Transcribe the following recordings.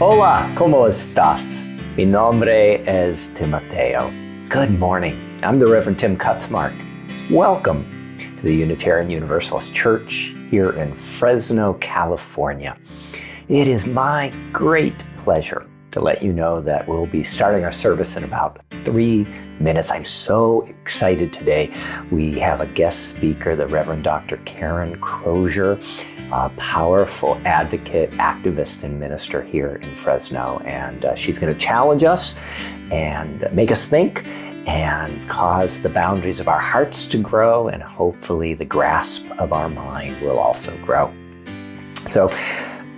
Hola, ¿cómo estás? Mi nombre es Timoteo. Good morning. I'm the Reverend Tim Kutzmark. Welcome to the Unitarian Universalist Church here in Fresno, California. It is my great pleasure to let you know that we'll be starting our service in about 3 minutes. I'm so excited today. We have a guest speaker, the Reverend Dr. Karen Crozier, a powerful advocate, activist, and minister here in Fresno. And she's going to challenge us and make us think and cause the boundaries of our hearts to grow, and hopefully the grasp of our mind will also grow. So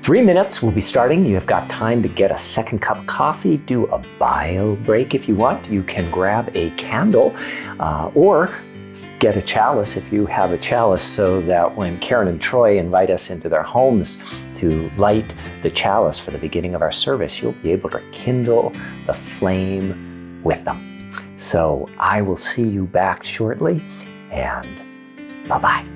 3 minutes, we'll be starting. You have got time to get a second cup of coffee, do a bio break if you want. You can grab a candle or get a chalice if you have a chalice, so that when Karen and Troy invite us into their homes to light the chalice for the beginning of our service, you'll be able to kindle the flame with them. So I will see you back shortly, and bye-bye.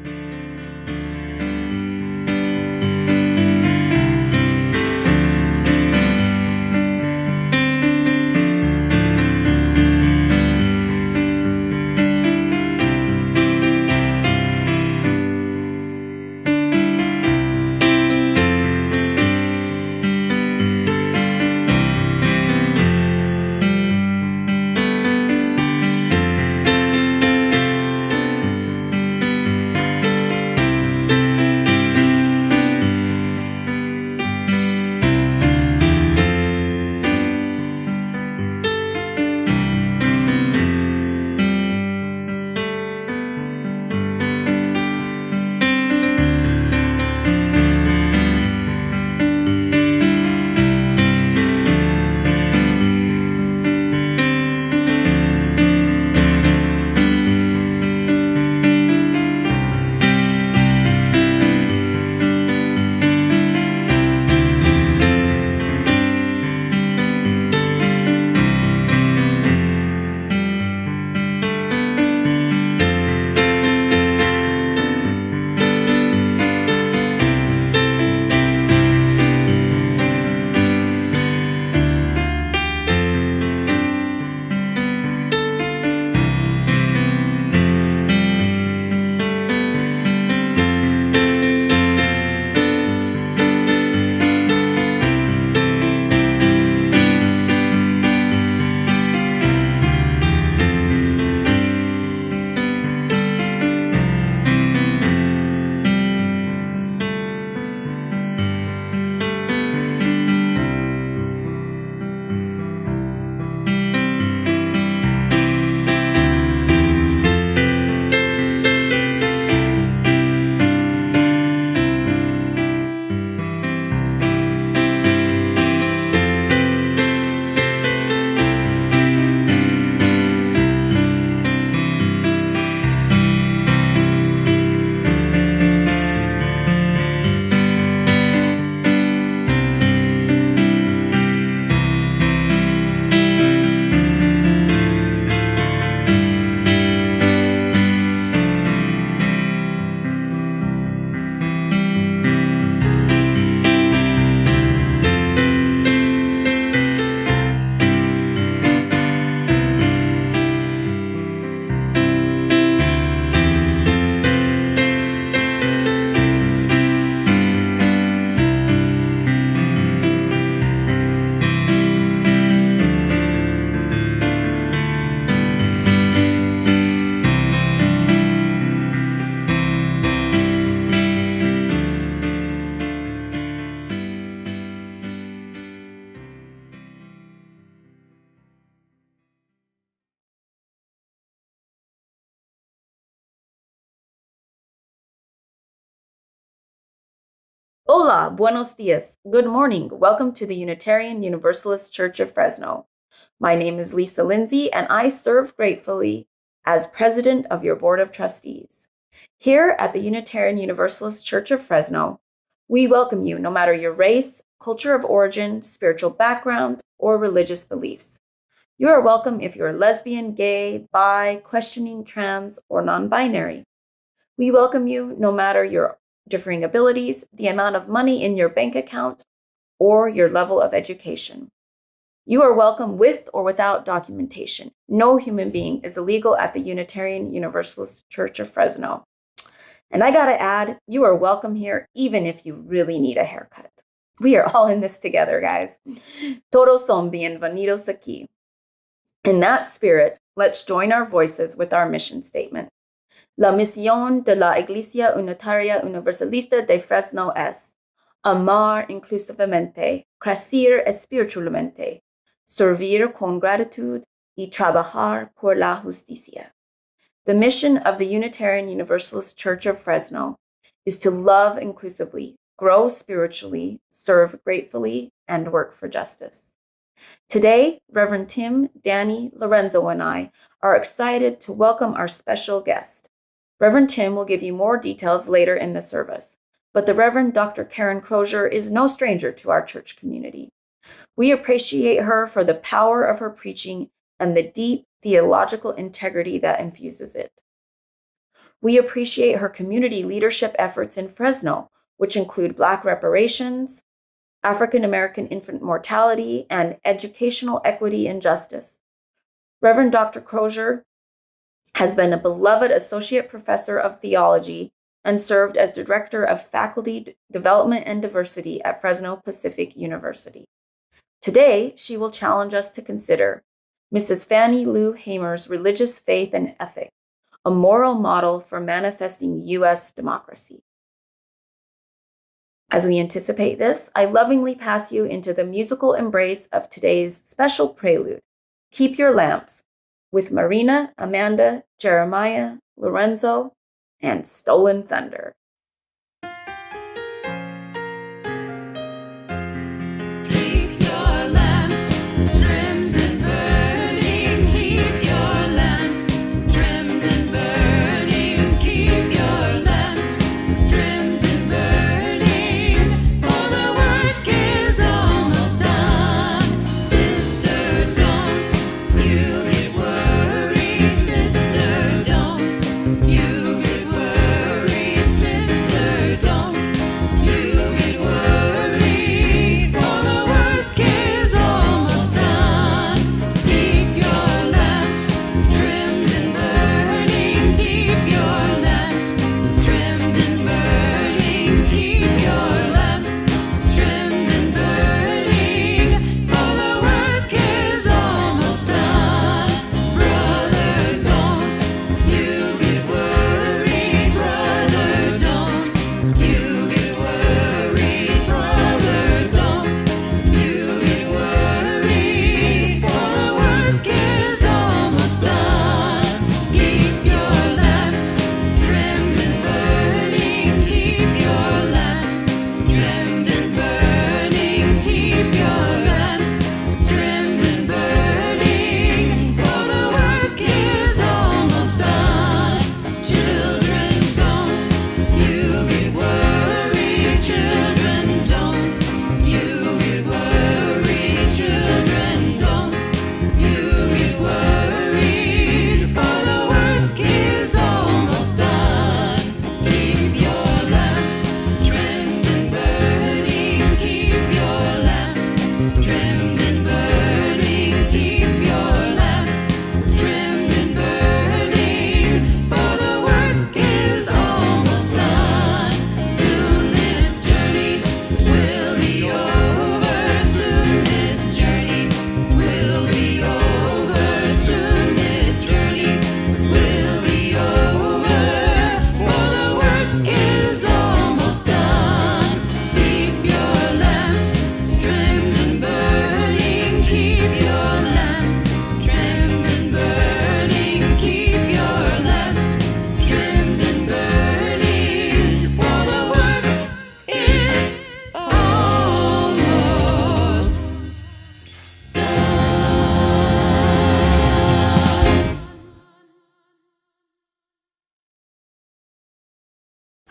Hola, buenos dias, good morning. Welcome to the Unitarian Universalist Church of Fresno. My name is Lisa Lindsay, and I serve gratefully as president of your board of trustees. Here at the Unitarian Universalist Church of Fresno, we welcome you no matter your race, culture of origin, spiritual background, or religious beliefs. You are welcome if you're lesbian, gay, bi, questioning, trans, or non-binary. We welcome you no matter your differing abilities, the amount of money in your bank account, or your level of education. You are welcome with or without documentation. No human being is illegal at the Unitarian Universalist Church of Fresno. And I gotta add, you are welcome here even if you really need a haircut. We are all in this together, guys. Todos son bienvenidos aquí. In that spirit, let's join our voices with our mission statement. La misión de la Iglesia Unitaria Universalista de Fresno es amar inclusivamente, crecer espiritualmente, servir con gratitud y trabajar por la justicia. The mission of the Unitarian Universalist Church of Fresno is to love inclusively, grow spiritually, serve gratefully, and work for justice. Today, Reverend Tim, Dani, Lorenzo, and I are excited to welcome our special guest. Reverend Tim will give you more details later in the service, but the Reverend Dr. Karen Crozier is no stranger to our church community. We appreciate her for the power of her preaching and the deep theological integrity that infuses it. We appreciate her community leadership efforts in Fresno, which include Black reparations, African American infant mortality, and educational equity and justice. Reverend Dr. Crozier has been a beloved associate professor of theology and served as director of faculty development and diversity at Fresno Pacific University. Today, she will challenge us to consider Mrs. Fannie Lou Hamer's Religious Faith and Ethic, a moral model for manifesting U.S. democracy. As we anticipate this, I lovingly pass you into the musical embrace of today's special prelude, Keep Your Lamps, with Marina, Amanda, Jeremiah, Lorenzo, and Stolen Thunder.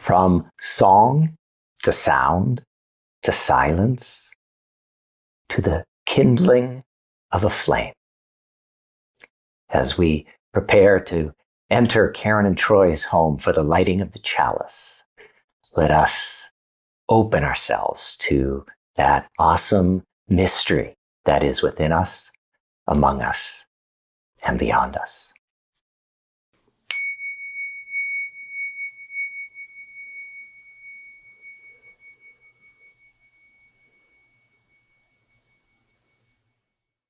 From song to sound to silence to the kindling of a flame. As we prepare to enter Karen and Troy's home for the lighting of the chalice, let us open ourselves to that awesome mystery that is within us, among us, and beyond us.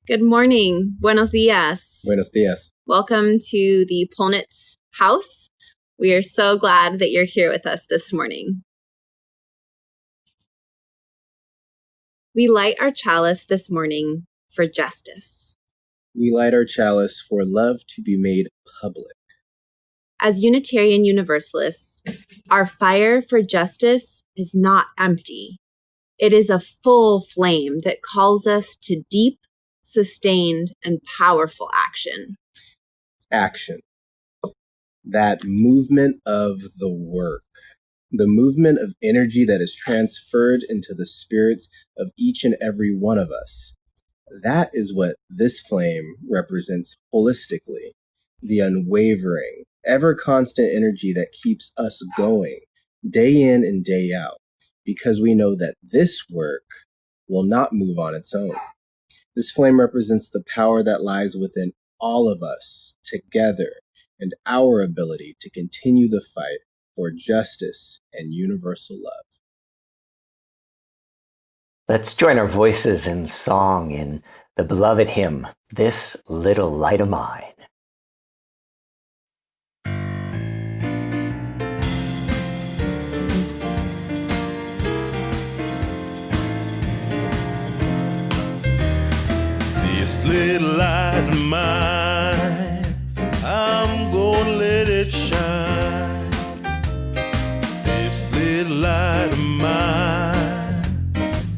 Good morning. Buenos dias. Buenos dias. Welcome to the Polnitz house. We are so glad that you're here with us this morning. We light our chalice this morning for justice. We light our chalice for love to be made public. As Unitarian Universalists, our fire for justice is not empty. It is a full flame that calls us to deep, sustained, and powerful action. Action. That movement of the work. The movement of energy that is transferred into the spirits of each and every one of us. That is what this flame represents holistically. The unwavering, ever-constant energy that keeps us going day in and day out, because we know that this work will not move on its own. This flame represents the power that lies within all of us together and our ability to continue the fight for justice and universal love. Let's join our voices in song in the beloved hymn, This Little Light of Mine. This little light of mine, I'm gonna let it shine. This little light of mine,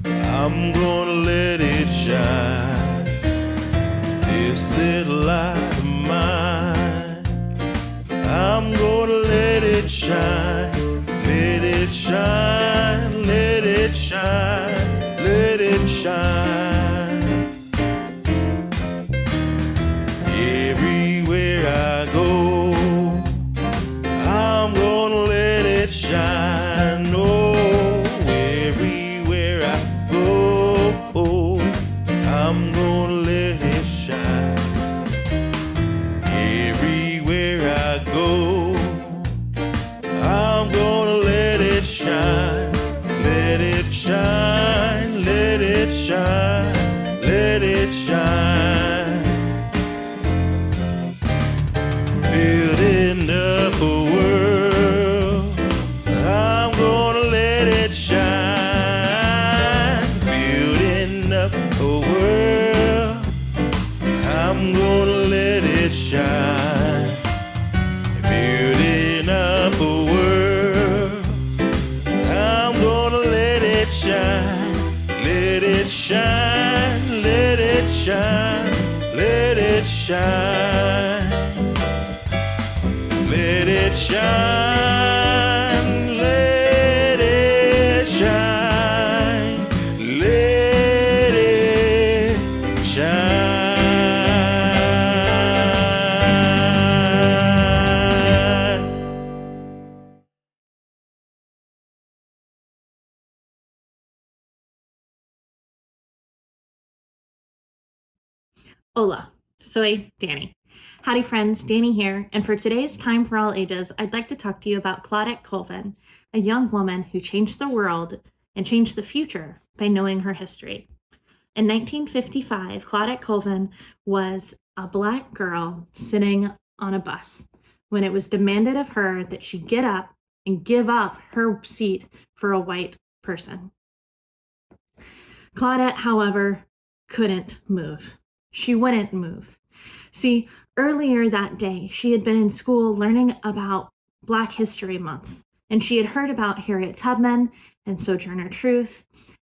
I'm gonna let it shine. This little light of mine, I'm gonna let it shine. Let it shine, let it shine, let it shine. Everywhere I go, I'm gonna let it shine. Oh, everywhere I go, I'm gonna let it shine. Everywhere I go, I'm gonna let it shine. Let it shine, let it shine, let it shine. Building up a world, I'm gonna let it shine. Building up a world, I'm gonna let it shine. Building up a world, I'm gonna let it shine. Let it shine, let it shine, let it shine. Let it shine, let it shine, let it shine. Hola, soy Dani. Howdy friends, Dani here, and for today's Time for All Ages, I'd like to talk to you about Claudette Colvin, a young woman who changed the world and changed the future by knowing her history. In 1955, Claudette Colvin was a Black girl sitting on a bus when it was demanded of her that she get up and give up her seat for a white person. Claudette, however, couldn't move. She wouldn't move. See, earlier that day, she had been in school learning about Black History Month, and she had heard about Harriet Tubman and Sojourner Truth,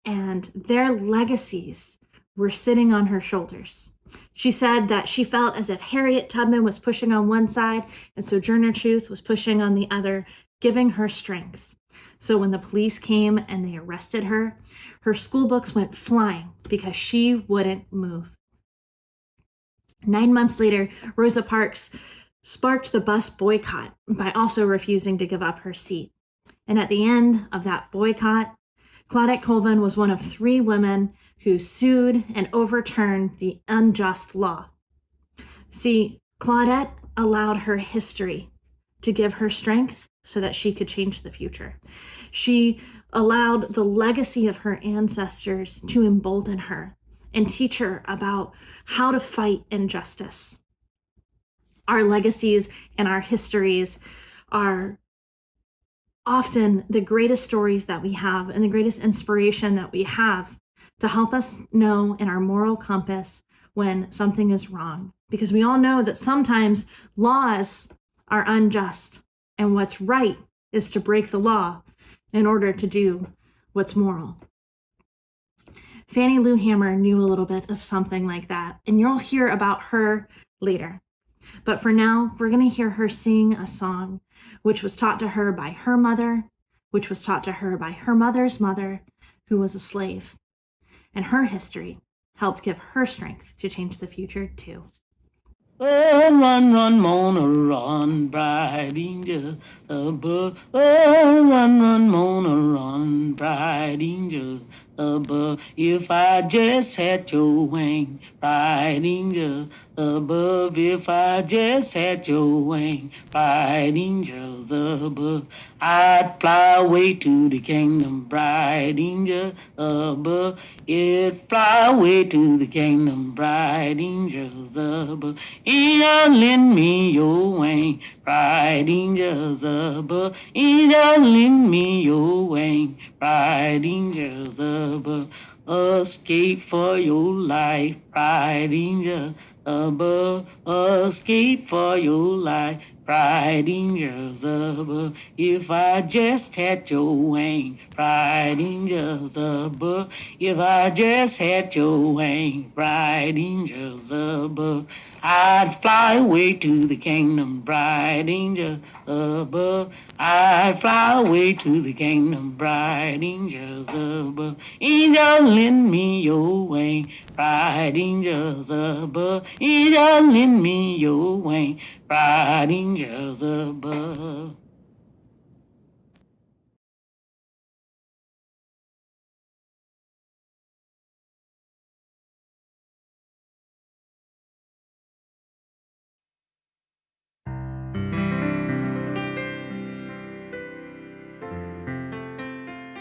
and their legacies were sitting on her shoulders. She said that she felt as if Harriet Tubman was pushing on one side and Sojourner Truth was pushing on the other, giving her strength. So when the police came and they arrested her, her school books went flying because she wouldn't move. 9 months later, Rosa Parks sparked the bus boycott by also refusing to give up her seat. And at the end of that boycott, Claudette Colvin was one of 3 women who sued and overturned the unjust law. See, Claudette allowed her history to give her strength so that she could change the future. She allowed the legacy of her ancestors to embolden her and teach her about how to fight injustice. Our legacies and our histories are often the greatest stories that we have and the greatest inspiration that we have to help us know in our moral compass when something is wrong. Because we all know that sometimes laws are unjust, and what's right is to break the law in order to do what's moral. Fannie Lou Hamer knew a little bit of something like that, and you'll hear about her later. But for now, we're going to hear her sing a song which was taught to her by her mother, which was taught to her by her mother's mother, who was a slave. And her history helped give her strength to change the future too. Oh, run, run, Mona, run, bright angel above. Oh, run, run, Mona, run, bright angel above. If I just had your wing, bright angel above. If I just had your wing, bright angels above. I'd fly away to the kingdom, bright angel above. It'd fly away to the kingdom, bright angels above. Angel, lend me your wing, bright angels above. Angel, lend me your wing, bright angels above. Escape for your life, bright angel above. Escape for your life, bright angels above. If I just had your wing, bright angels above. If I just had your wing, bright angels above. I'd fly away to the kingdom, bright angel above. I'd fly away to the kingdom, bright angels above. Angel, lend me your wing, bright angels above. Angel, lend me your wing, bright angels above.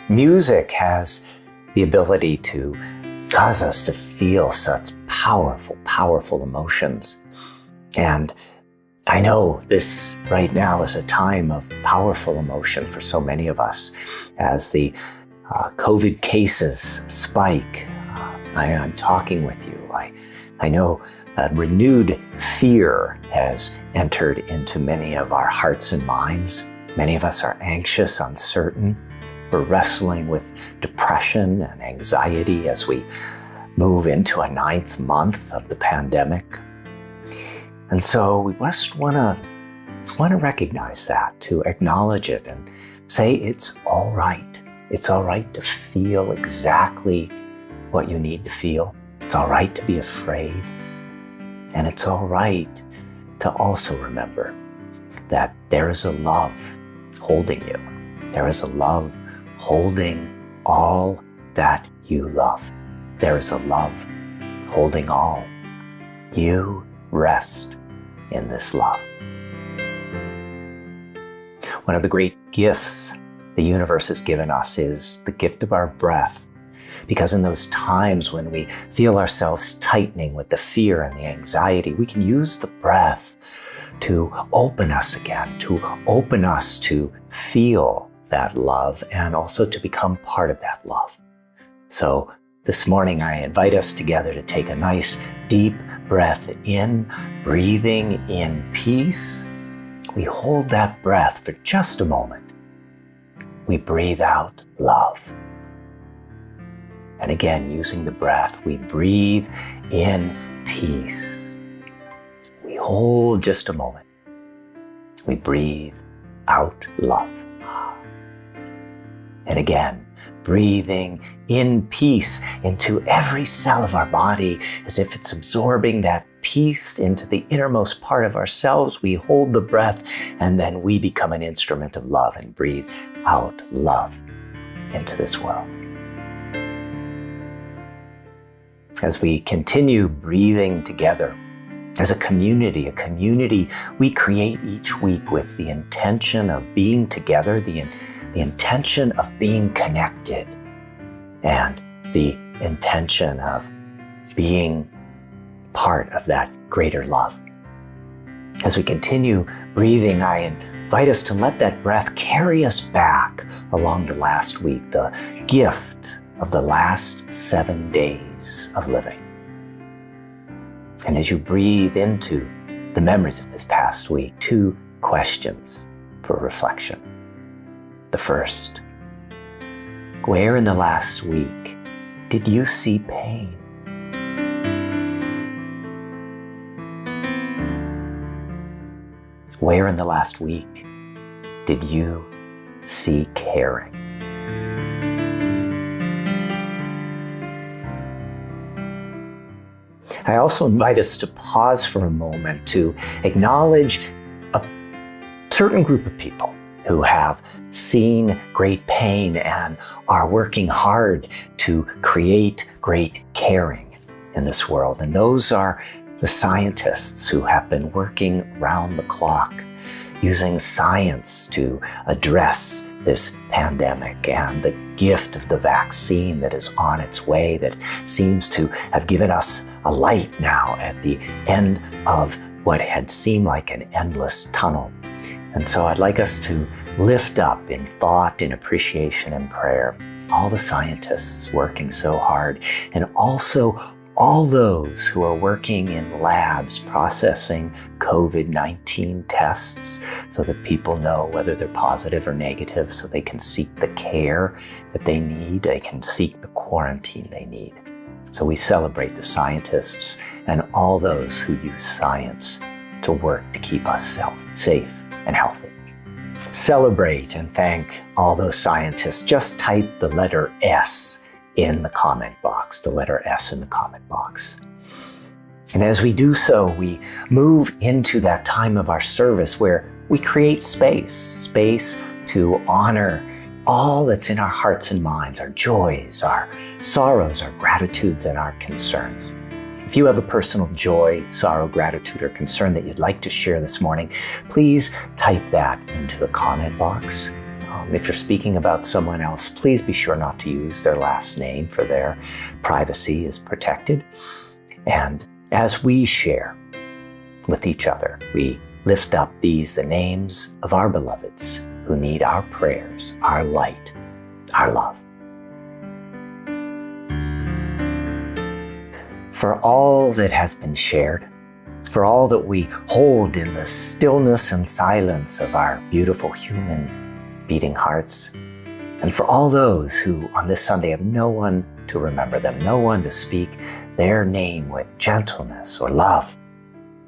Music has the ability to cause us to feel such powerful, powerful emotions. And I know this right now is a time of powerful emotion for so many of us. As the COVID cases spike, I'm talking with you. I know a renewed fear has entered into many of our hearts and minds. Many of us are anxious, uncertain. We're wrestling with depression and anxiety as we move into a 9th month of the pandemic. And so we just want to recognize that, to acknowledge it and say it's all right. It's all right to feel exactly what you need to feel. It's all right to be afraid. And it's all right to also remember that there is a love holding you. There is a love holding all that you love. There is a love holding all. You rest in this love. One of the great gifts the universe has given us is the gift of our breath. Because in those times when we feel ourselves tightening with the fear and the anxiety, we can use the breath to open us again, to open us to feel that love and also to become part of that love. So this morning, I invite us together to take a nice deep breath in, breathing in peace. We hold that breath for just a moment. We breathe out love. And again, using the breath, we breathe in peace. We hold just a moment. We breathe out love. And again, breathing in peace into every cell of our body as if it's absorbing that peace into the innermost part of ourselves. We hold the breath and then we become an instrument of love and breathe out love into this world. as we continue breathing together as a community we create each week with the intention of being together, the intention of being connected, and the intention of being part of that greater love. As we continue breathing, I invite us to let that breath carry us back along the last week, the gift of the last 7 days of living. And as you breathe into the memories of this past week, 2 questions for reflection. The first, where in the last week did you see pain? Where in the last week did you see caring? I also invite us to pause for a moment to acknowledge a certain group of people who have seen great pain and are working hard to create great caring in this world. And those are the scientists who have been working round the clock, using science to address this pandemic, and the gift of the vaccine that is on its way, that seems to have given us a light now at the end of what had seemed like an endless tunnel. And so I'd like us to lift up in thought, in appreciation, and prayer all the scientists working so hard, and also all those who are working in labs processing COVID-19 tests so that people know whether they're positive or negative, so they can seek the care that they need, they can seek the quarantine they need. So we celebrate the scientists and all those who use science to work to keep us safe and healthy. Celebrate and thank all those scientists. Just type the letter S in the comment box, the letter S in the comment box. And as we do so, we move into that time of our service where we create space to honor all that's in our hearts and minds, our joys, our sorrows, our gratitudes, and our concerns. If you have a personal joy, sorrow, gratitude, or concern that you'd like to share this morning, please type that into the comment box. If you're speaking about someone else, please be sure not to use their last name, for their privacy is protected. And as we share with each other, we lift up the names of our beloveds who need our prayers, our light, our love. For all that has been shared, for all that we hold in the stillness and silence of our beautiful human beating hearts, and for all those who on this Sunday have no one to remember them, no one to speak their name with gentleness or love,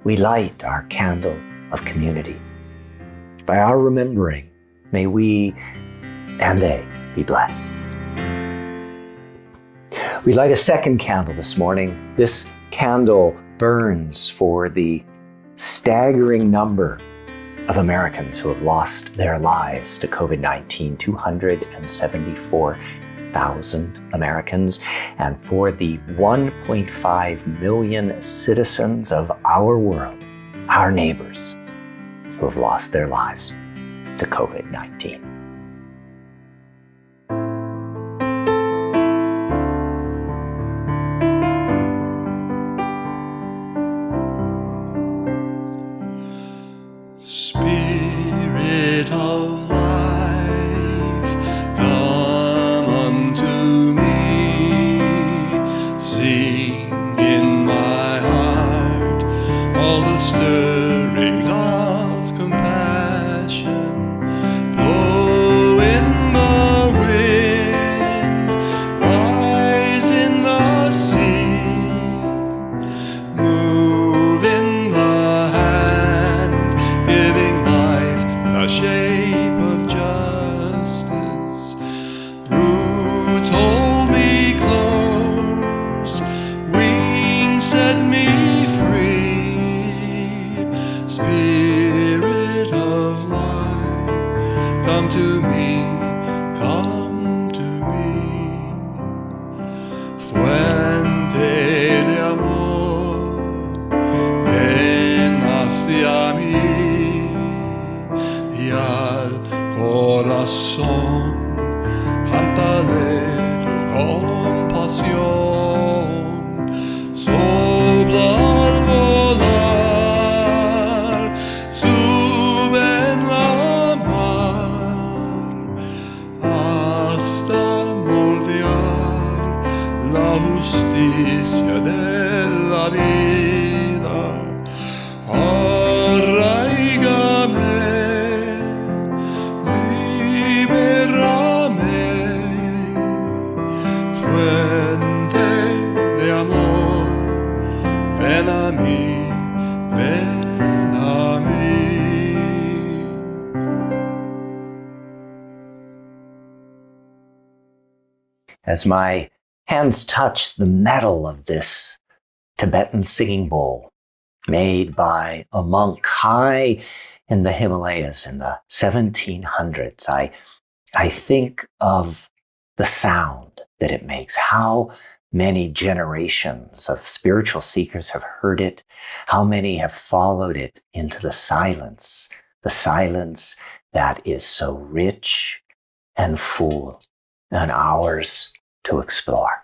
we light our candle of community. By our remembering, may we and they be blessed. We light a second candle this morning. This candle burns for the staggering number of Americans who have lost their lives to COVID-19, 274,000 Americans, and for the 1.5 million citizens of our world, our neighbors, who have lost their lives to COVID-19. Spirit of life, come unto me. Sing in my heart all the stirrings of compassion. Blow delicia della vita, arraigame, libérame, fuente de amor, ven a mí, ven a mí. As my hands touch the metal of this Tibetan singing bowl made by a monk high in the Himalayas in the 1700s, I think of the sound that it makes, how many generations of spiritual seekers have heard it, how many have followed it into the silence that is so rich and full and ours to explore.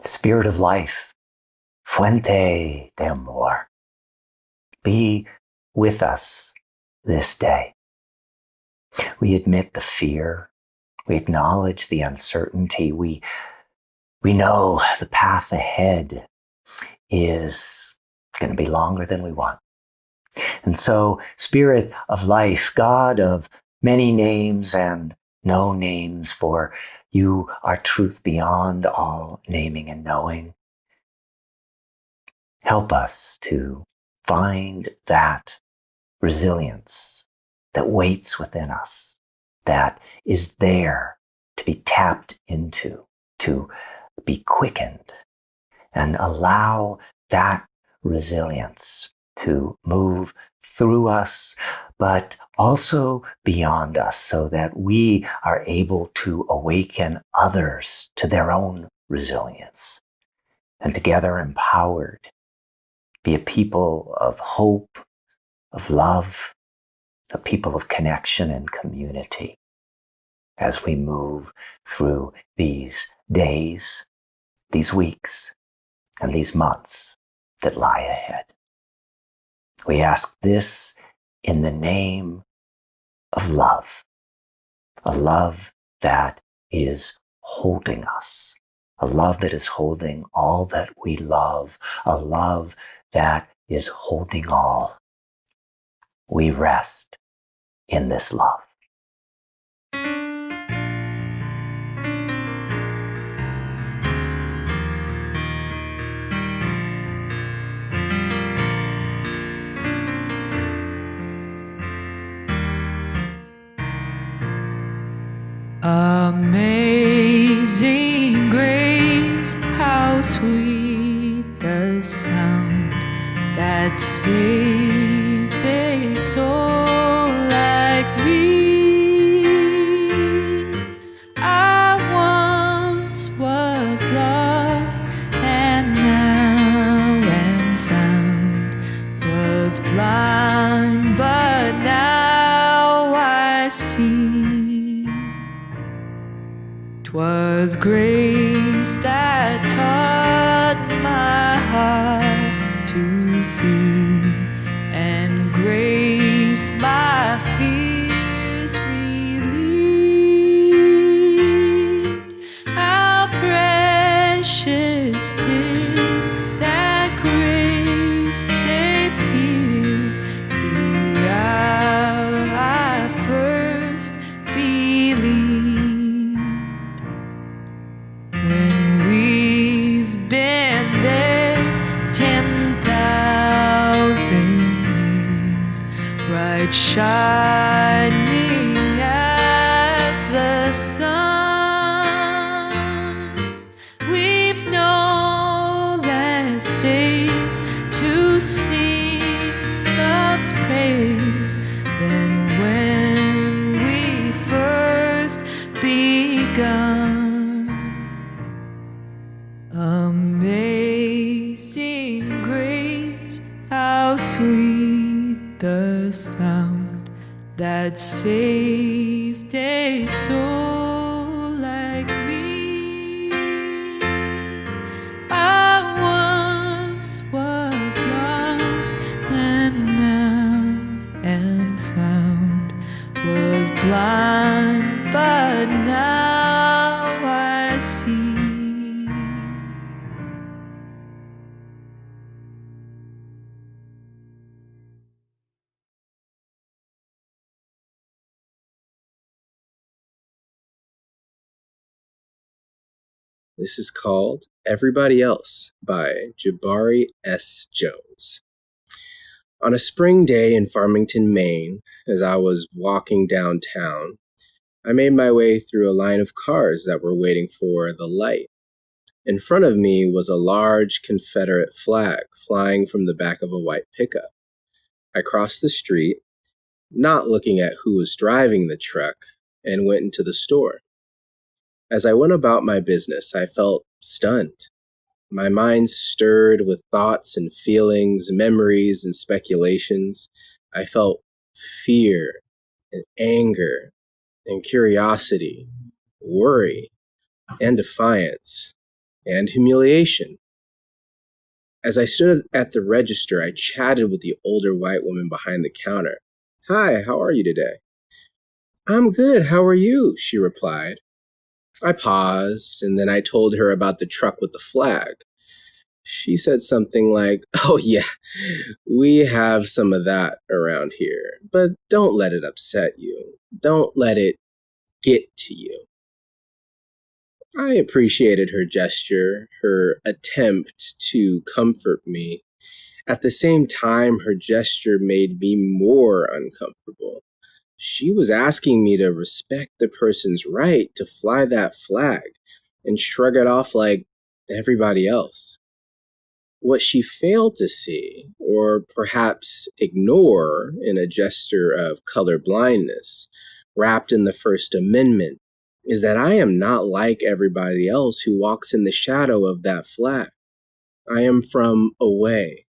Spirit of life, fuente de amor, be with us this day. We admit the fear, we acknowledge the uncertainty, we know the path ahead is going to be longer than we want. And so, Spirit of life, God of many names and no names, for you are truth beyond all naming and knowing. Help us to find that resilience that waits within us, that is there to be tapped into, to be quickened, and allow that resilience to move through us, but also beyond us, so that we are able to awaken others to their own resilience, and together empowered, be a people of hope, of love, a people of connection and community as we move through these days, these weeks, and these months that lie ahead. We ask this in the name of love, a love that is holding us, a love that is holding all that we love, a love that is holding all. We rest in this love. Amazing grace, how sweet the sound that saved a soul like me. I once was lost and now am found, was blind but now I see. 'Twas grace that taught my heart to fear, and grace my fears relieved. How precious did that grace appear the hour I first believed. When we've been dead 10,000 years, bright shining as the sun, we've no less days to sing love's praise than when we first begun. Amazing grace, how sweet that saved a soul like me. I once was lost and now am found, was blind but now I see. This is called Everybody Else by Jabari S. Jones. On a spring day in Farmington, Maine, as I was walking downtown, I made my way through a line of cars that were waiting for the light. In front of me was a large Confederate flag flying from the back of a white pickup. I crossed the street, not looking at who was driving the truck, and went into the store. As I went about my business, I felt stunned. My mind stirred with thoughts and feelings, memories and speculations. I felt fear and anger and curiosity, worry and defiance and humiliation. As I stood at the register, I chatted with the older white woman behind the counter. "Hi, how are you today?" "I'm good, how are you?" she replied. I paused, and then I told her about the truck with the flag. She said something like, "Oh yeah, we have some of that around here, but don't let it upset you. Don't let it get to you." I appreciated her gesture, her attempt to comfort me. At the same time, her gesture made me more uncomfortable. She was asking me to respect the person's right to fly that flag and shrug it off like everybody else. What she failed to see, or perhaps ignore in a gesture of colorblindness, wrapped in the First Amendment, is that I am not like everybody else who walks in the shadow of that flag. I am from away.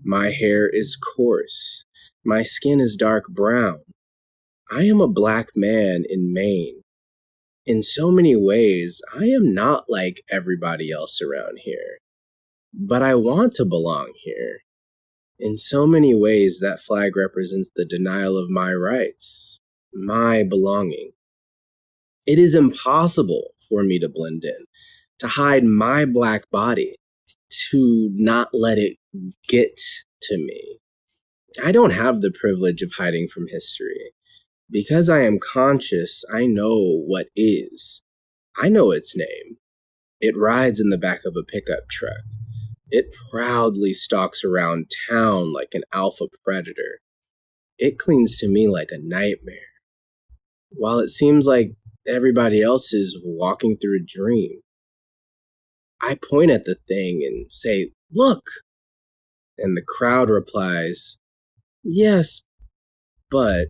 My hair is coarse. My skin is dark brown. I am a Black man in Maine. In so many ways, I am not like everybody else around here. But I want to belong here. In so many ways, that flag represents the denial of my rights, my belonging. It is impossible for me to blend in, to hide my Black body, to not let it get to me. I don't have the privilege of hiding from history. Because I am conscious, I know what is. I know its name. It rides in the back of a pickup truck. It proudly stalks around town like an alpha predator. It clings to me like a nightmare. While it seems like everybody else is walking through a dream, I point at the thing and say, "Look!" And the crowd replies, "Yes, but..."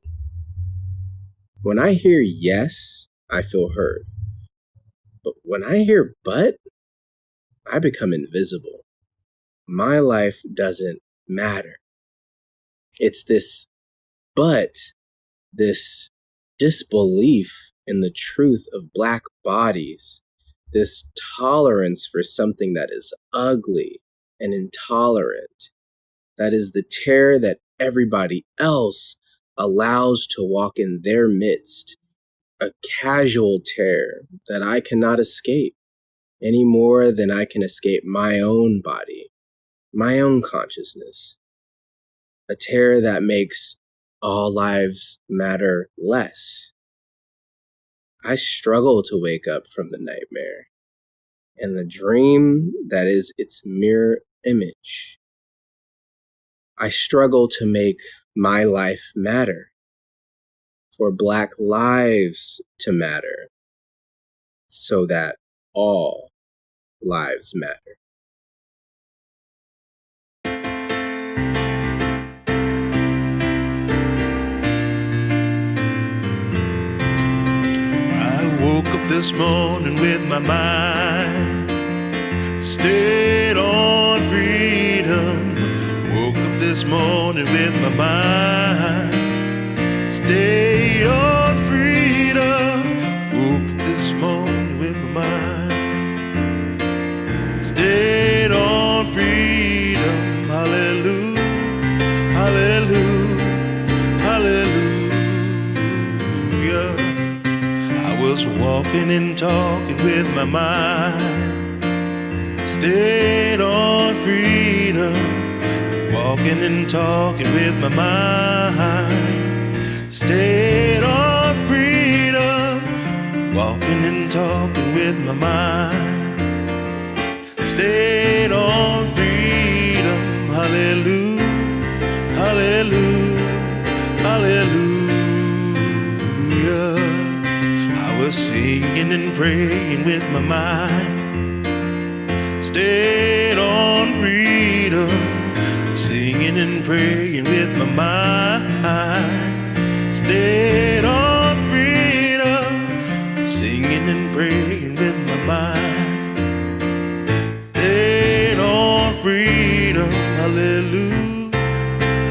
When I hear yes, I feel heard. But when I hear but, I become invisible. My life doesn't matter. It's this but, this disbelief in the truth of Black bodies, this tolerance for something that is ugly and intolerant, that is the terror that everybody else allows to walk in their midst, a casual terror that I cannot escape any more than I can escape my own body, my own consciousness, a terror that makes all lives matter less. I struggle to wake up from the nightmare and the dream that is its mirror image. I struggle to make my life matter, for Black lives to matter, so that all lives matter. I woke up this morning with my mind stayed on freedom. Woke up this morning with my mind stayed and talking with my mind. Stayed on freedom, walking and talking with my mind. Stayed on freedom, walking and talking with my mind. Stayed on freedom, hallelujah, hallelujah, hallelujah. I was singing and praying with my mind. Stayed on freedom, singing and praying with my mind. Stayed on freedom, singing and praying with my mind. Stayed on freedom, hallelujah,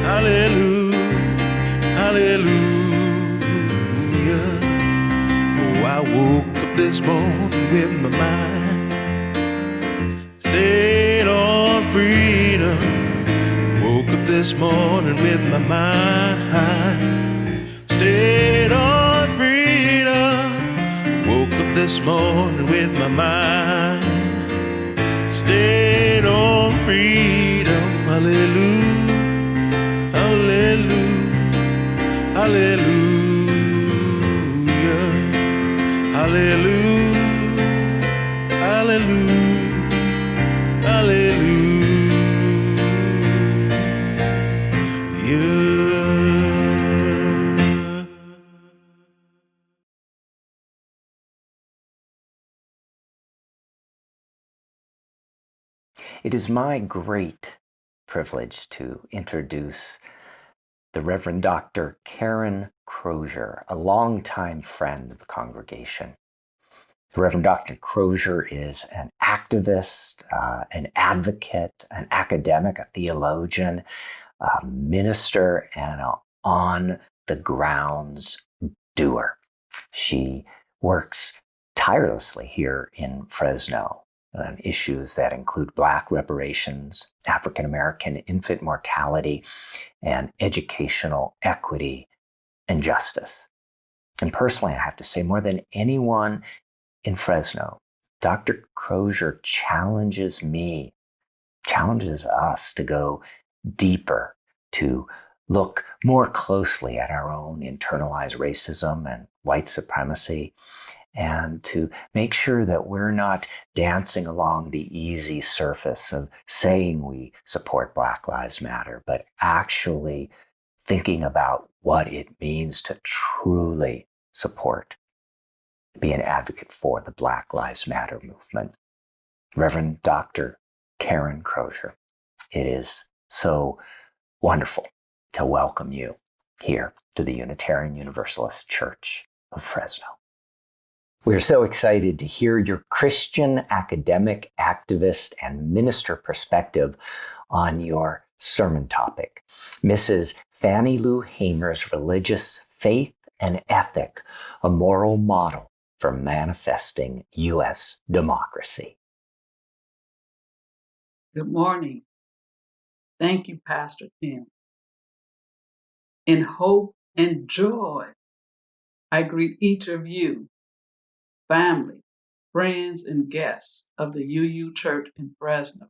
hallelujah, hallelujah. Oh, I woke up this morning with my mind. Stayed on freedom, woke up this morning with my mind. Stayed on freedom, woke up this morning with my mind. Stayed on freedom, hallelujah, hallelujah, hallelujah, hallelujah, hallelujah. Hallelujah. It is my great privilege to introduce the Reverend Dr. Karen Crozier, a longtime friend of the congregation. The Reverend Dr. Crozier is an activist, an advocate, an academic, a theologian, a minister, and an on-the-grounds doer. She works tirelessly here in Fresno on issues that include Black reparations, African American infant mortality, and educational equity and justice. And personally, I have to say, more than anyone in Fresno, Dr. Crozier challenges us to go deeper, to look more closely at our own internalized racism and white supremacy, and to make sure that we're not dancing along the easy surface of saying we support Black Lives Matter, but actually thinking about what it means to truly support, be an advocate for the Black Lives Matter movement. Reverend Dr. Karen Crozier, it is so wonderful to welcome you here to the Unitarian Universalist Church of Fresno. We're so excited to hear your Christian academic, activist, and minister perspective on your sermon topic, Mrs. Fannie Lou Hamer's Religious Faith and Ethic, a Moral Model for Manifesting U.S. Democracy. Good morning. Thank you, Pastor Tim. In hope and joy, I greet each of you, family, friends, and guests of the UU Church in Fresno.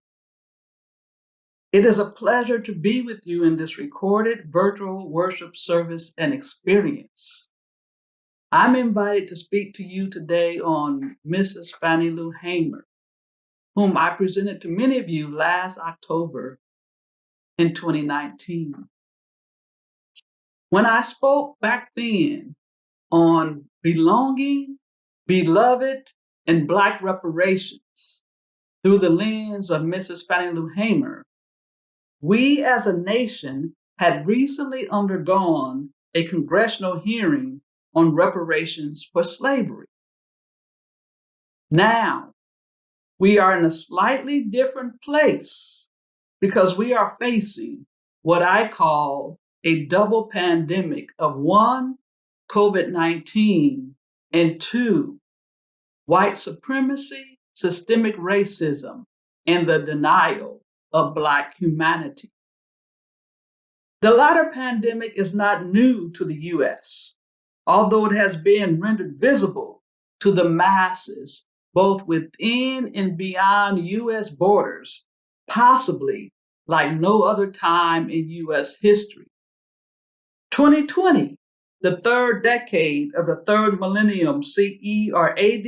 It is a pleasure to be with you in this recorded virtual worship service and experience. I'm invited to speak to you today on Mrs. Fannie Lou Hamer, whom I presented to many of you last October in 2019. When I spoke back then on belonging, beloved, and Black reparations through the lens of Mrs. Fannie Lou Hamer, we as a nation had recently undergone a congressional hearing on reparations for slavery. Now, we are in a slightly different place because we are facing what I call a double pandemic of one, COVID-19, and two, white supremacy, systemic racism, and the denial of Black humanity. The latter pandemic is not new to the U.S., although it has been rendered visible to the masses, both within and beyond U.S. borders, possibly like no other time in U.S. history. 2020, the third decade of the third millennium CE or AD,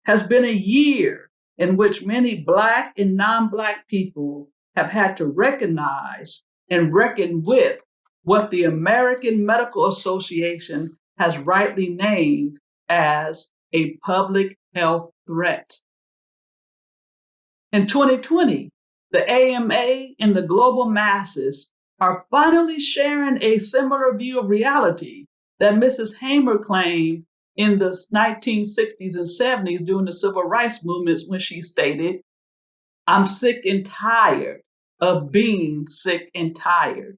has been a year in which many Black and non-Black people have had to recognize and reckon with what the American Medical Association has rightly named as a public health threat. In 2020, the AMA and the global masses are finally sharing a similar view of reality that Mrs. Hamer claimed in the 1960s and 70s during the civil rights movements when she stated, "I'm sick and tired of being sick and tired."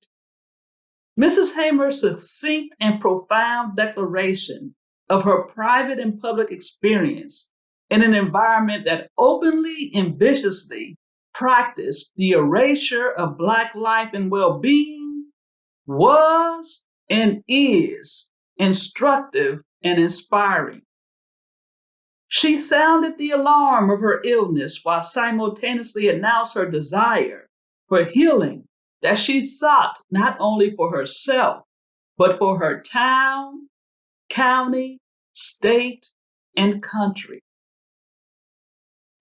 Mrs. Hamer's succinct and profound declaration of her private and public experience in an environment that openly and viciously practiced the erasure of Black life and well-being was and is instructive and inspiring. She sounded the alarm of her illness while simultaneously announced her desire for healing that she sought not only for herself, but for her town, county, state, and country.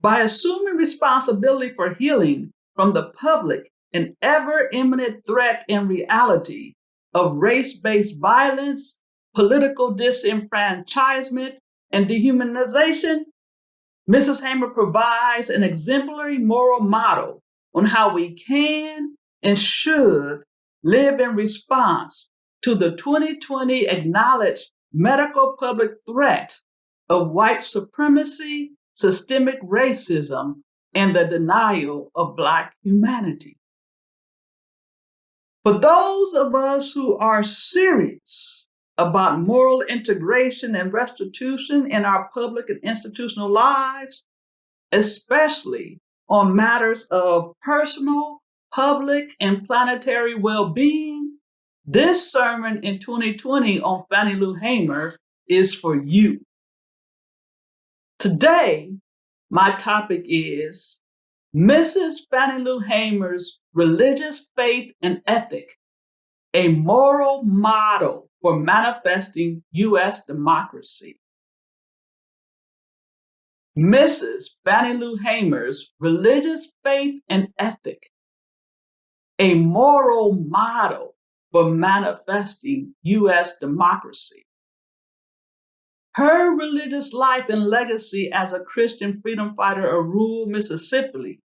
By assuming responsibility for healing from the public and ever imminent threat and reality of race-based violence, political disenfranchisement, and dehumanization, Mrs. Hamer provides an exemplary moral model on how we can and should live in response to the 2020 acknowledged medical public threat of white supremacy, systemic racism, and the denial of Black humanity. For those of us who are serious about moral integration and restitution in our public and institutional lives, especially on matters of personal, public, and planetary well-being, this sermon in 2020 on Fannie Lou Hamer is for you. Today, my topic is Mrs. Fannie Lou Hamer's religious faith and ethic, a moral model for manifesting U.S. democracy. Mrs. Fannie Lou Hamer's religious faith and ethic, a moral model for manifesting U.S. democracy. Her religious life and legacy as a Christian freedom fighter of rural Mississippi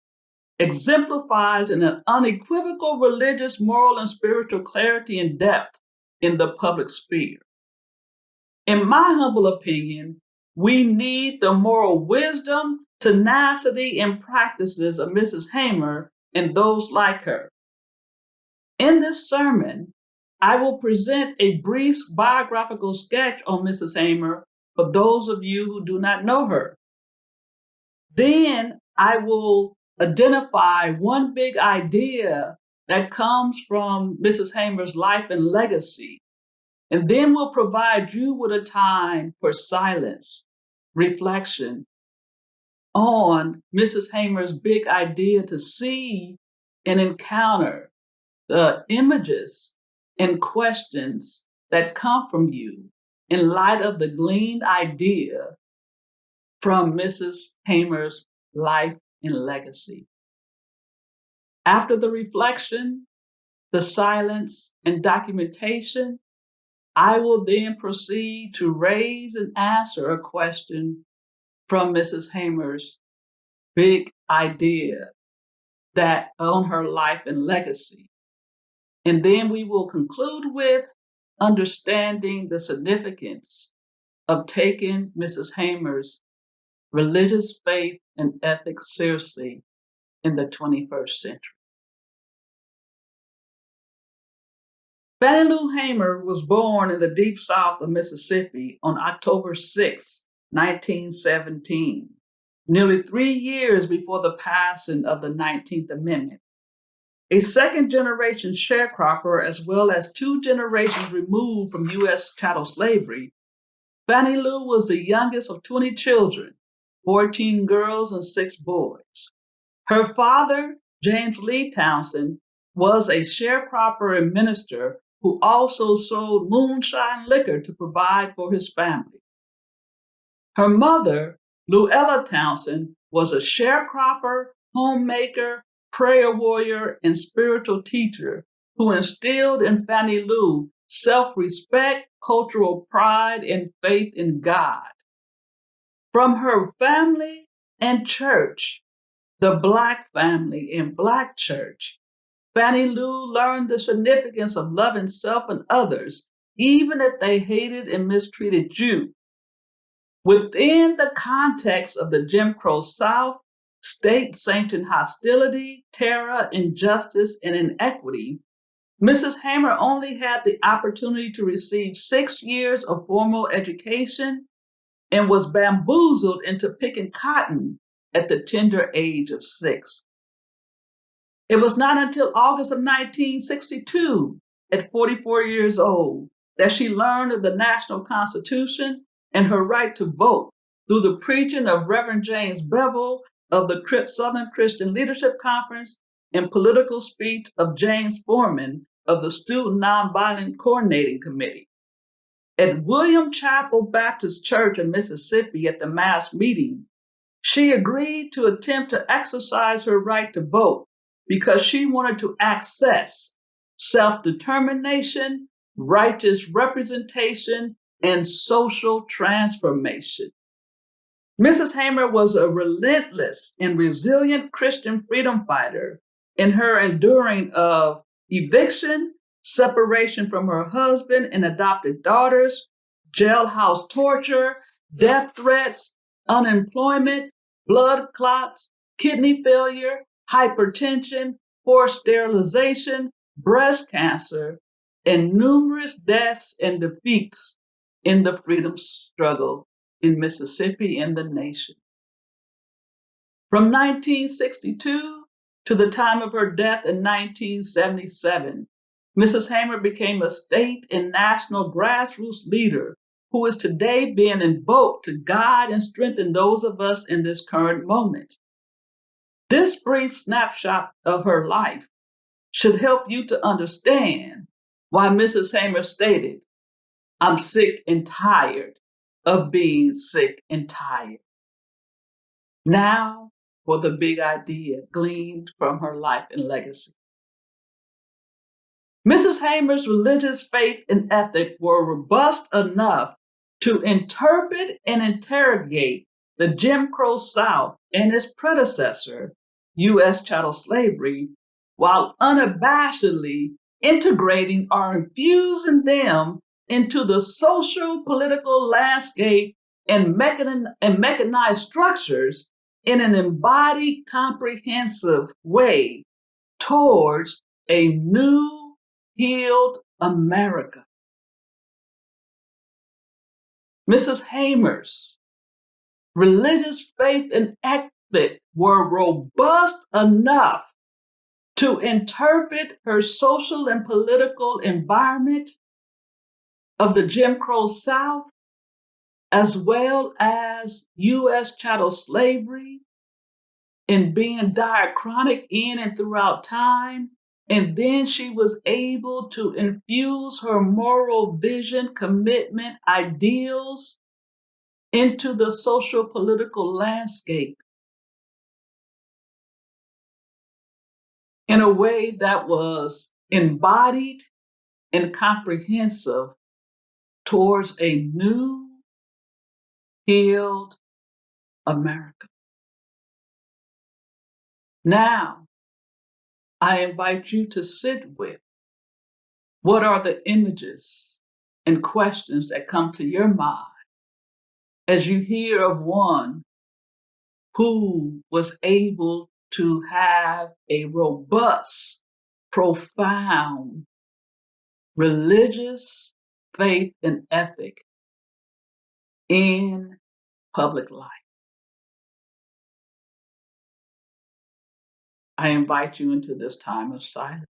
exemplifies an unequivocal religious, moral, and spiritual clarity and depth in the public sphere. In my humble opinion, we need the moral wisdom, tenacity, and practices of Mrs. Hamer and those like her. In this sermon, I will present a brief biographical sketch on Mrs. Hamer for those of you who do not know her. Then I will identify one big idea that comes from Mrs. Hamer's life and legacy. And then we'll provide you with a time for silence, reflection on Mrs. Hamer's big idea to see and encounter the images and questions that come from you in light of the gleaned idea from Mrs. Hamer's life and legacy. After the reflection, the silence, and documentation, I will then proceed to raise and answer a question from Mrs. Hamer's big idea that on her life and legacy. And then we will conclude with understanding the significance of taking Mrs. Hamer's religious faith and ethics seriously in the 21st century. Fannie Lou Hamer was born in the deep south of Mississippi on October 6, 1917, nearly 3 years before the passing of the 19th Amendment. A second-generation sharecropper, as well as 2 generations removed from U.S. chattel slavery, Fannie Lou was the youngest of 20 children, 14 girls and 6 boys. Her father, James Lee Townsend, was a sharecropper and minister who also sold moonshine liquor to provide for his family. Her mother, Luella Townsend, was a sharecropper, homemaker, prayer warrior, and spiritual teacher who instilled in Fannie Lou self-respect, cultural pride, and faith in God. From her family and church, the Black family and Black church, Fannie Lou learned the significance of loving self and others, even if they hated and mistreated you. Within the context of the Jim Crow South, state-sanctioned hostility, terror, injustice, and inequity, Mrs. Hamer only had the opportunity to receive 6 years of formal education and was bamboozled into picking cotton at the tender age of 6. It was not until August of 1962, at 44 years old, that she learned of the national Constitution and her right to vote through the preaching of Reverend James Bevel of the Southern Christian Leadership Conference and political speech of James Foreman of the Student Nonviolent Coordinating Committee. At William Chapel Baptist Church in Mississippi at the mass meeting, she agreed to attempt to exercise her right to vote because she wanted to access self-determination, righteous representation, and social transformation. Mrs. Hamer was a relentless and resilient Christian freedom fighter in her enduring of eviction, separation from her husband and adopted daughters, jailhouse torture, death threats, unemployment, blood clots, kidney failure, hypertension, forced sterilization, breast cancer, and numerous deaths and defeats in the freedom struggle in Mississippi and the nation. From 1962 to the time of her death in 1977, Mrs. Hamer became a state and national grassroots leader who is today being invoked to guide and strengthen those of us in this current moment. This brief snapshot of her life should help you to understand why Mrs. Hamer stated, "I'm sick and tired of being sick and tired." Now for the big idea gleaned from her life and legacy. Mrs. Hamer's religious faith and ethic were robust enough to interpret and interrogate the Jim Crow South and its predecessor, U.S. chattel slavery, while unabashedly integrating or infusing them into the social political landscape and mechanized structures in an embodied, comprehensive way towards a new, healed America. Mrs. Hamer's religious faith and ethic were robust enough to interpret her social and political environment of the Jim Crow South, as well as U.S. chattel slavery, and being diachronic in and throughout time. And then she was able to infuse her moral vision, commitment, ideals into the social political landscape in a way that was embodied and comprehensive towards a new, healed America. Now, I invite you to sit with what are the images and questions that come to your mind as you hear of one who was able to have a robust, profound, religious faith and ethic in public life. I invite you into this time of silence.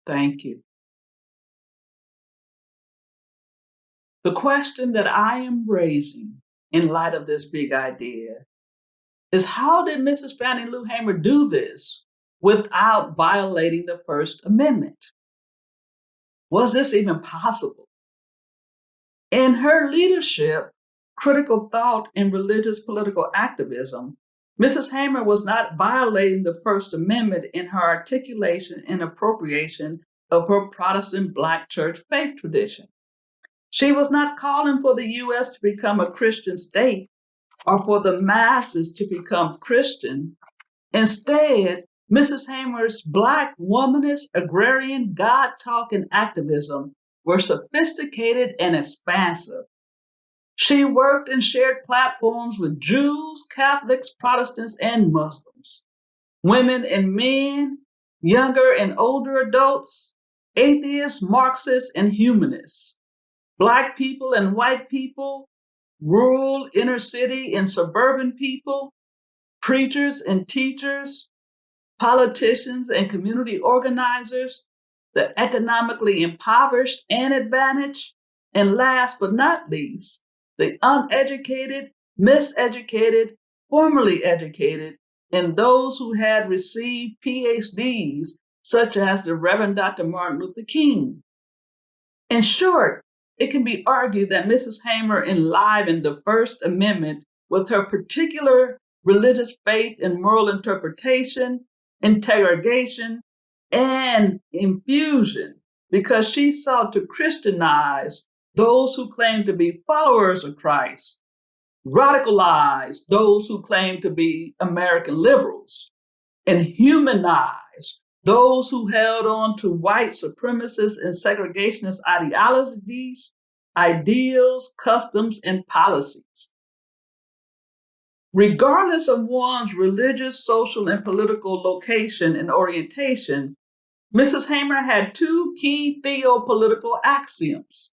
Thank you. The question that I am raising in light of this big idea is, how did Mrs. Fannie Lou Hamer do this without violating the First Amendment? Was this even possible? In her leadership, critical thought, and religious political activism, Mrs. Hamer was not violating the First Amendment in her articulation and appropriation of her Protestant Black church faith tradition. She was not calling for the U.S. to become a Christian state or for the masses to become Christian. Instead, Mrs. Hamer's Black womanist, agrarian, God-talking activism were sophisticated and expansive. She worked and shared platforms with Jews, Catholics, Protestants, and Muslims, women and men, younger and older adults, atheists, Marxists, and humanists, Black people and white people, rural, inner city, and suburban people, preachers and teachers, politicians and community organizers, the economically impoverished and advantaged, and last but not least, the uneducated, miseducated, formerly educated, and those who had received PhDs, such as the Reverend Dr. Martin Luther King. In short, it can be argued that Mrs. Hamer enlivened the First Amendment with her particular religious faith and moral interpretation, interrogation, and infusion, because she sought to Christianize those who claimed to be followers of Christ, radicalize those who claimed to be American liberals, and humanize those who held on to white supremacist and segregationist ideologies, ideals, customs, and policies. Regardless of one's religious, social, and political location and orientation, Mrs. Hamer had two key theopolitical axioms.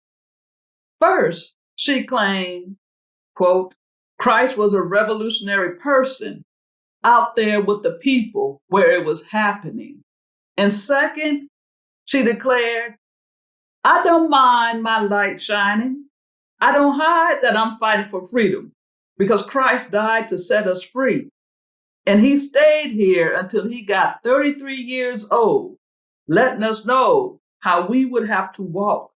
First, she claimed, quote, Christ was a revolutionary person out there with the people where it was happening. And second, she declared, I don't mind my light shining. I don't hide that I'm fighting for freedom because Christ died to set us free. And he stayed here until he got 33 years old, letting us know how we would have to walk.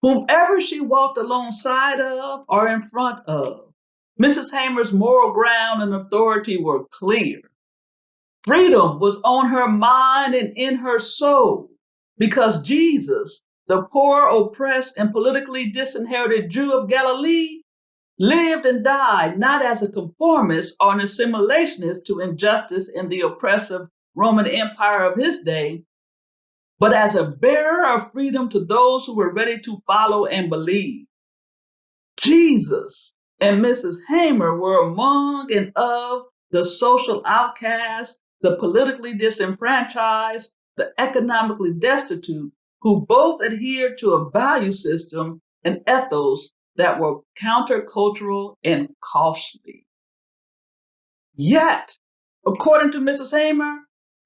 Whomever she walked alongside of or in front of, Mrs. Hamer's moral ground and authority were clear. Freedom was on her mind and in her soul because Jesus, the poor, oppressed, and politically disinherited Jew of Galilee, lived and died not as a conformist or an assimilationist to injustice in the oppressive Roman Empire of his day, but as a bearer of freedom to those who were ready to follow and believe. Jesus and Mrs. Hamer were among and of the social outcasts, the politically disenfranchised, the economically destitute, who both adhered to a value system and ethos that were countercultural and costly. Yet, according to Mrs. Hamer,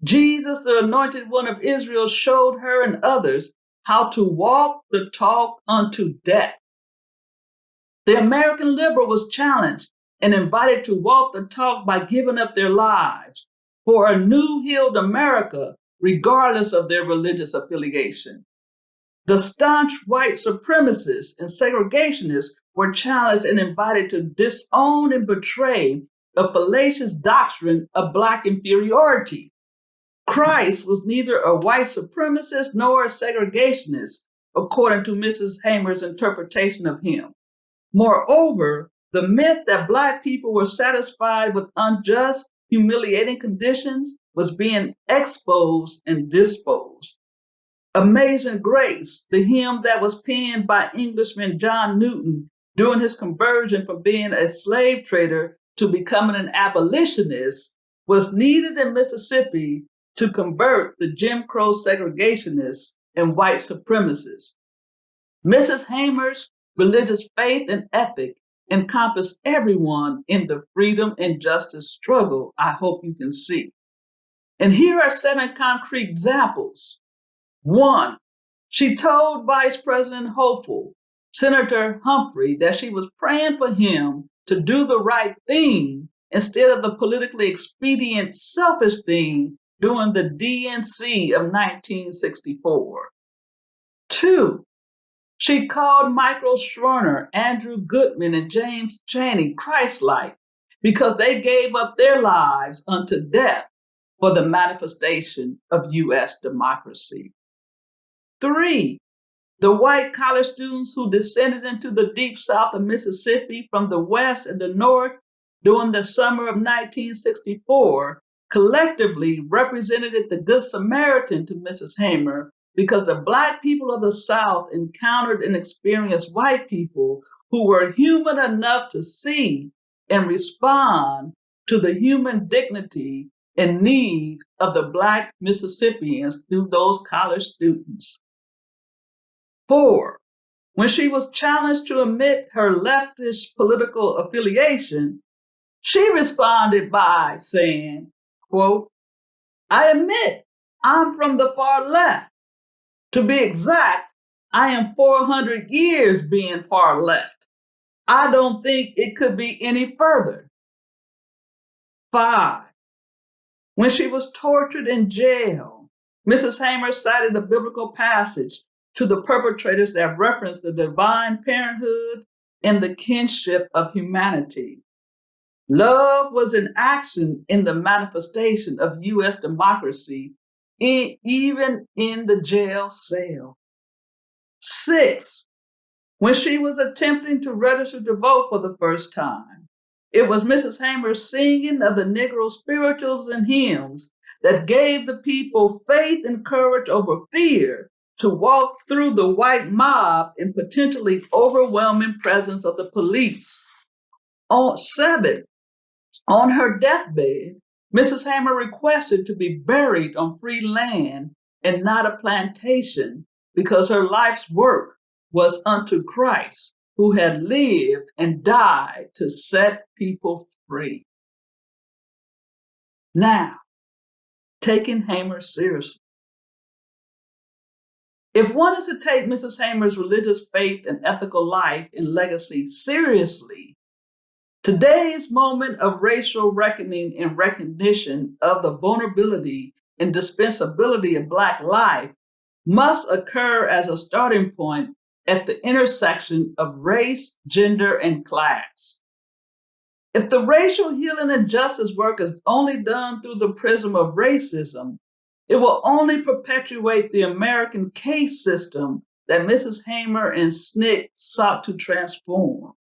Jesus, the anointed one of Israel, showed her and others how to walk the talk unto death. The American liberal was challenged and invited to walk the talk by giving up their lives for a new healed America, regardless of their religious affiliation. The staunch white supremacists and segregationists were challenged and invited to disown and betray a fallacious doctrine of Black inferiority. Christ was neither a white supremacist nor a segregationist, according to Mrs. Hamer's interpretation of him. Moreover, the myth that Black people were satisfied with unjust, humiliating conditions was being exposed and disposed. Amazing Grace, the hymn that was penned by Englishman John Newton during his conversion from being a slave trader to becoming an abolitionist, was needed in Mississippi to convert the Jim Crow segregationists and white supremacists. Mrs. Hamer's religious faith and ethic encompassed everyone in the freedom and justice struggle, I hope you can see. And here are 7 concrete examples 1. She told Vice President Hopeful, Senator Humphrey, that she was praying for him to do the right thing instead of the politically expedient, selfish thing during the DNC of 1964. 2. She called Michael Schwerner, Andrew Goodman, and James Chaney Christ-like because they gave up their lives unto death for the manifestation of U.S. democracy. 3. The white college students who descended into the deep south of Mississippi from the west and the north during the summer of 1964 collectively represented the Good Samaritan to Mrs. Hamer because the Black people of the South encountered and experienced white people who were human enough to see and respond to the human dignity and need of the Black Mississippians through those college students. 4. When she was challenged to admit her leftist political affiliation, she responded by saying, quote, "I admit I'm from the far left. To be exact, I am 400 years being far left. I don't think it could be any further." 5. When she was tortured in jail, Mrs. Hamer cited a biblical passage to the perpetrators that referenced the divine parenthood and the kinship of humanity. Love was in action in the manifestation of U.S. democracy, even in the jail cell. 6. When she was attempting to register to vote for the first time, it was Mrs. Hamer's singing of the Negro spirituals and hymns that gave the people faith and courage over fear to walk through the white mob and potentially overwhelming presence of the police. 7. On her deathbed, Mrs. Hamer requested to be buried on free land and not a plantation because her life's work was unto Christ, who had lived and died to set people free. Now, taking Hamer seriously. If one is to take Mrs. Hamer's religious faith and ethical life and legacy seriously, today's moment of racial reckoning and recognition of the vulnerability and dispensability of Black life must occur as a starting point at the intersection of race, gender, and class. If the racial healing and justice work is only done through the prism of racism, it will only perpetuate the American caste system that Mrs. Hamer and SNCC sought to transform.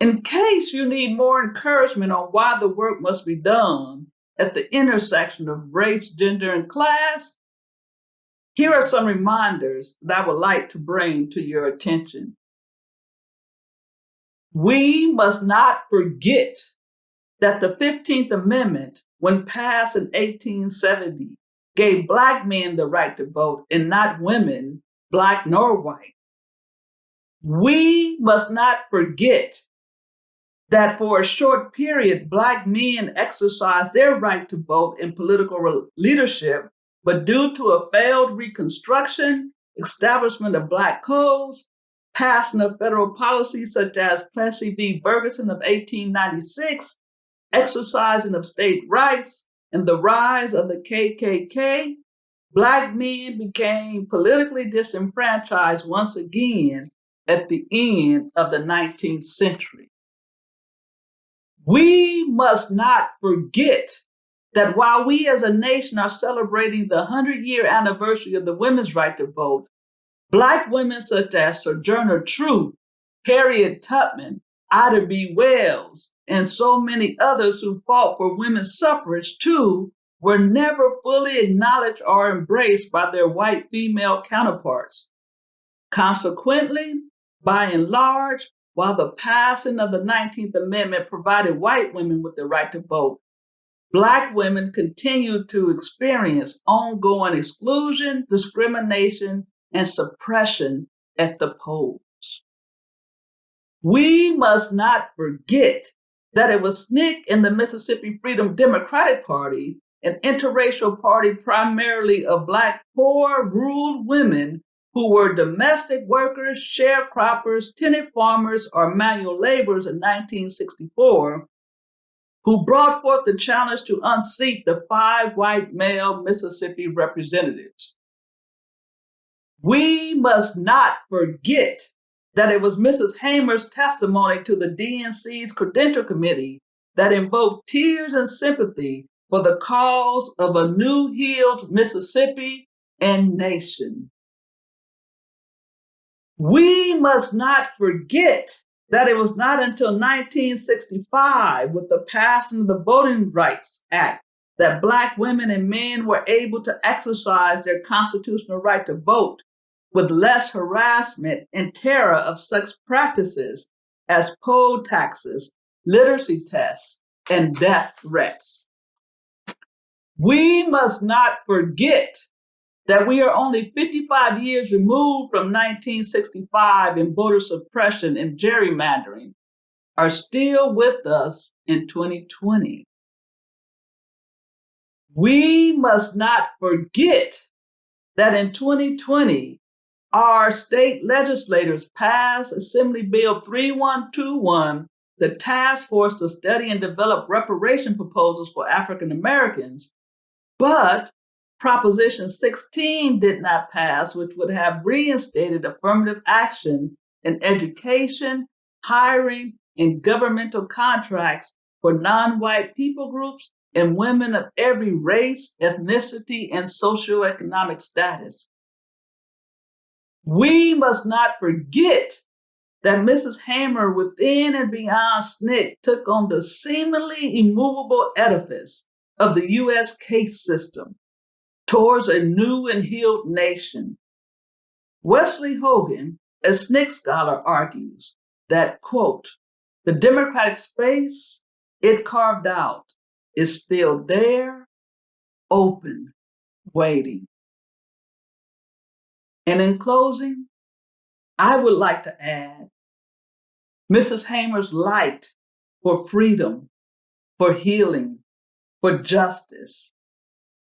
In case you need more encouragement on why the work must be done at the intersection of race, gender, and class, here are some reminders that I would like to bring to your attention. We must not forget that the 15th Amendment, when passed in 1870, gave Black men the right to vote and not women, Black nor white. We must not forget that for a short period, Black men exercised their right to vote in political leadership, but due to a failed Reconstruction, establishment of Black codes, passing of federal policies such as Plessy v. Ferguson of 1896, exercising of state rights, and the rise of the KKK, Black men became politically disenfranchised once again at the end of the 19th century. We must not forget that while we as a nation are celebrating the 100-year anniversary of the women's right to vote, Black women such as Sojourner Truth, Harriet Tubman, Ida B. Wells, and so many others who fought for women's suffrage too were never fully acknowledged or embraced by their white female counterparts. Consequently, by and large, while the passing of the 19th Amendment provided white women with the right to vote, Black women continued to experience ongoing exclusion, discrimination, and suppression at the polls. We must not forget that it was SNCC and the Mississippi Freedom Democratic Party an interracial party primarily of Black, poor, rural women who were domestic workers, sharecroppers, tenant farmers, or manual laborers in 1964, who brought forth the challenge to unseat the 5 white male Mississippi representatives. We must not forget that it was Mrs. Hamer's testimony to the DNC's Credential Committee that invoked tears and sympathy for the cause of a new healed Mississippi and nation. We must not forget that it was not until 1965, with the passing of the Voting Rights Act, that Black women and men were able to exercise their constitutional right to vote with less harassment and terror of such practices as poll taxes, literacy tests, and death threats. We must not forget that we are only 55 years removed from 1965, and voter suppression and gerrymandering are still with us in 2020. We must not forget that in 2020, our state legislators passed Assembly Bill 3121, the task force to study and develop reparation proposals for African Americans, but Proposition 16 did not pass, which would have reinstated affirmative action in education, hiring, and governmental contracts for non-white people groups and women of every race, ethnicity, and socioeconomic status. We must not forget that Mrs. Hamer, within and beyond SNCC, took on the seemingly immovable edifice of the U.S. case system towards a new and healed nation. Wesley Hogan, a SNCC scholar, argues that, quote, the democratic space it carved out is still there, open, waiting. And in closing, I would like to add Mrs. Hamer's light for freedom, for healing, for justice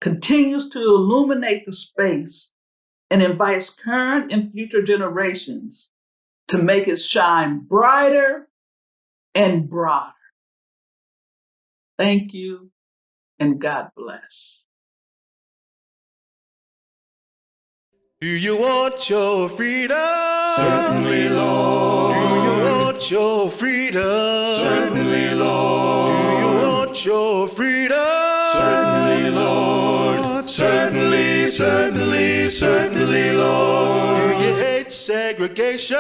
continues to illuminate the space and invites current and future generations to make it shine brighter and broader. Thank you, and God bless. Do you want your freedom? Certainly, Lord. Do you want your freedom? Certainly, Lord. Do you want your freedom? Certainly, Lord. Certainly, certainly, certainly, Lord. Do you hate segregation?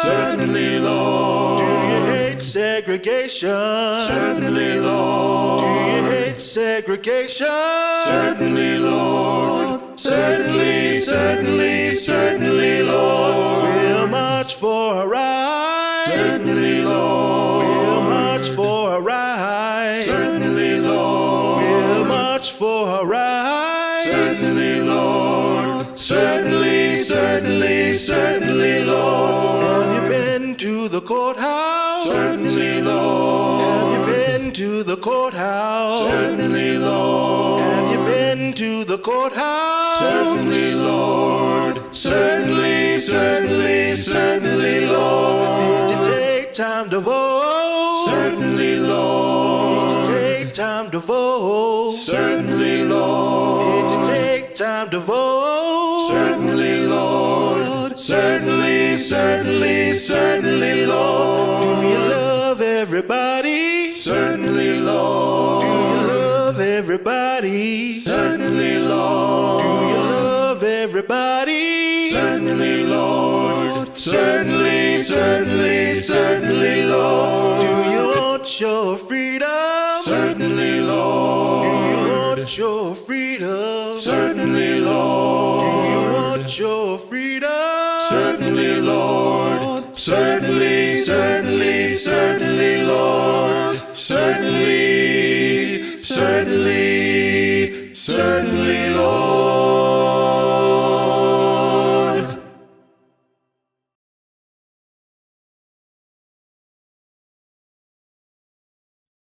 Certainly, Lord. Do you hate segregation? Certainly, Lord. Do you hate segregation? Certainly, Lord. Certainly, certainly, certainly, Lord. We'll march for a right. Certainly, Lord. We'll march for a right. Certainly, Lord. We'll march for a right. Certainly, Lord. Certainly, certainly, certainly, Lord. Have you been to the courthouse? Certainly, Lord. Have you been to the courthouse? Certainly, Lord. Have you been to the courthouse? Certainly, Lord. Certainly, certainly, certainly, Lord. Did you take time to vote? Certainly, Lord. Did you take time to vote? Certainly, Lord. Did you take time to vote? Certainly, Lord. Certainly, certainly, certainly, Lord. Do you love everybody? Certainly, Lord. Do you love everybody? Certainly, Lord. Do you love everybody? Certainly, Lord. Certainly, certainly, certainly, Lord. Do you want your freedom? Certainly, Lord. Do you want your freedom? Certainly, Lord. Do you want your freedom? Certainly, Lord. Certainly, certainly, certainly, Lord. Certainly, certainly, certainly, Lord.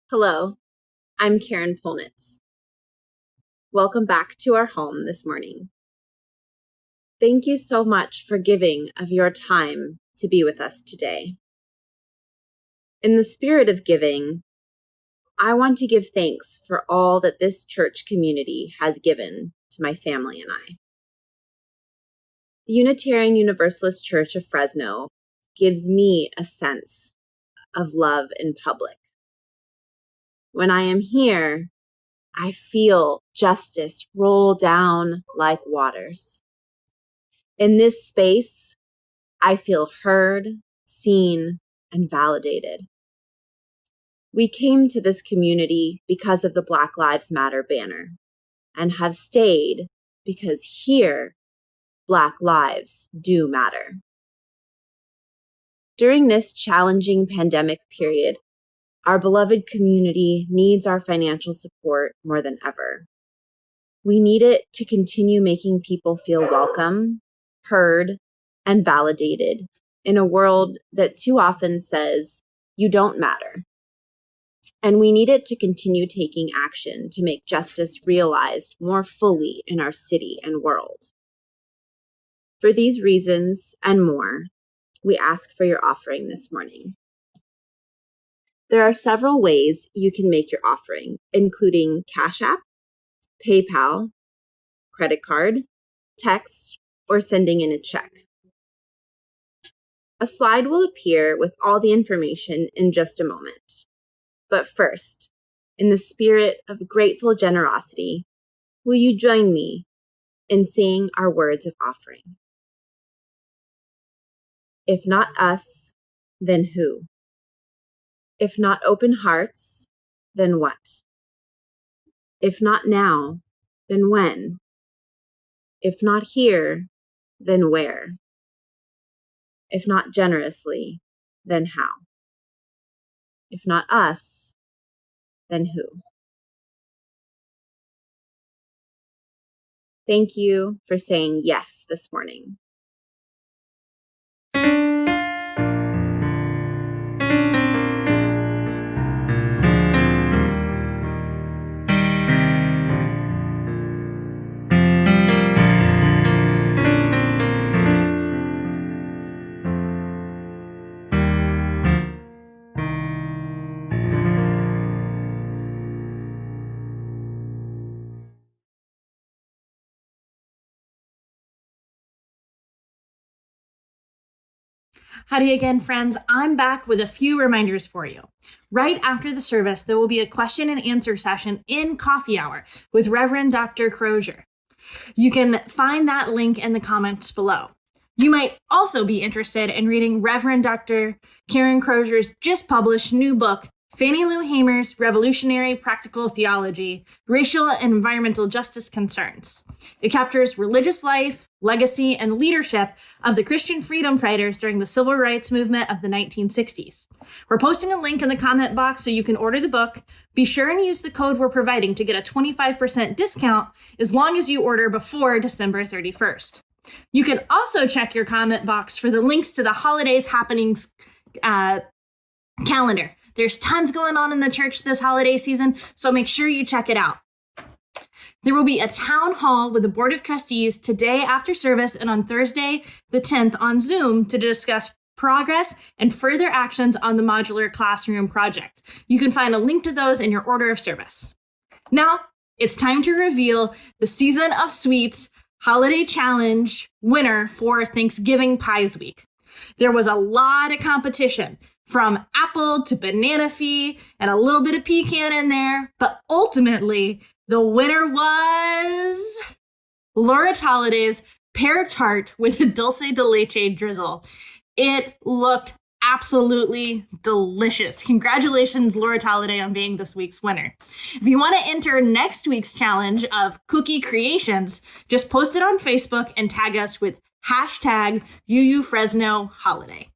Hello, I'm Karen Polnitz. Welcome back to our home this morning. Thank you so much for giving of your time to be with us today. In the spirit of giving, I want to give thanks for all that this church community has given to my family and I. The Unitarian Universalist Church of Fresno gives me a sense of love in public. When I am here, I feel justice roll down like waters. In this space, I feel heard, seen, and validated. We came to this community because of the Black Lives Matter banner and have stayed because here, Black lives do matter. During this challenging pandemic period, our beloved community needs our financial support more than ever. We need it to continue making people feel welcome, heard, and validated in a world that too often says, "You don't matter." And we need it to continue taking action to make justice realized more fully in our city and world. For these reasons and more, we ask for your offering this morning. There are several ways you can make your offering, including Cash App, PayPal, credit card, text, or sending in a check. A slide will appear with all the information in just a moment. But first, in the spirit of grateful generosity, will you join me in saying our words of offering? If not us, then who? If not open hearts, then what? If not now, then when? If not here, then where? If not generously, then how? If not us, then who? Thank you for saying yes this morning. Howdy again, friends. I'm back with a few reminders for you. Right after the service, there will be a question and answer session in Coffee Hour with Reverend Dr. Crozier. You can find that link in the comments below. You might also be interested in reading Reverend Dr. Karen Crozier's just published new book, Fannie Lou Hamer's Revolutionary Practical Theology, Racial and Environmental Justice Concerns. It captures religious life, legacy, and leadership of the Christian freedom fighters during the civil rights movement of the 1960s. We're posting a link in the comment box so you can order the book. Be sure and use the code we're providing to get a 25% discount as long as you order before December 31st. You can also check your comment box for the links to the holidays happenings calendar. There's tons going on in the church this holiday season, so make sure you check it out. There will be a town hall with the Board of Trustees today after service and on Thursday, the 10th, on Zoom to discuss progress and further actions on the modular classroom project. You can find a link to those in your order of service. Now, it's time to reveal the Season of Sweets Holiday Challenge winner for Thanksgiving Pies Week. There was a lot of competition, from apple to banana fee and a little bit of pecan in there, but ultimately the winner was Laura Tolliday's pear tart with a dulce de leche drizzle. It looked absolutely delicious. Congratulations, Laura Tolliday, on being this week's winner. If you want to enter next week's challenge of cookie creations, just post it on Facebook and tag us with hashtag UUFresnoHoliday.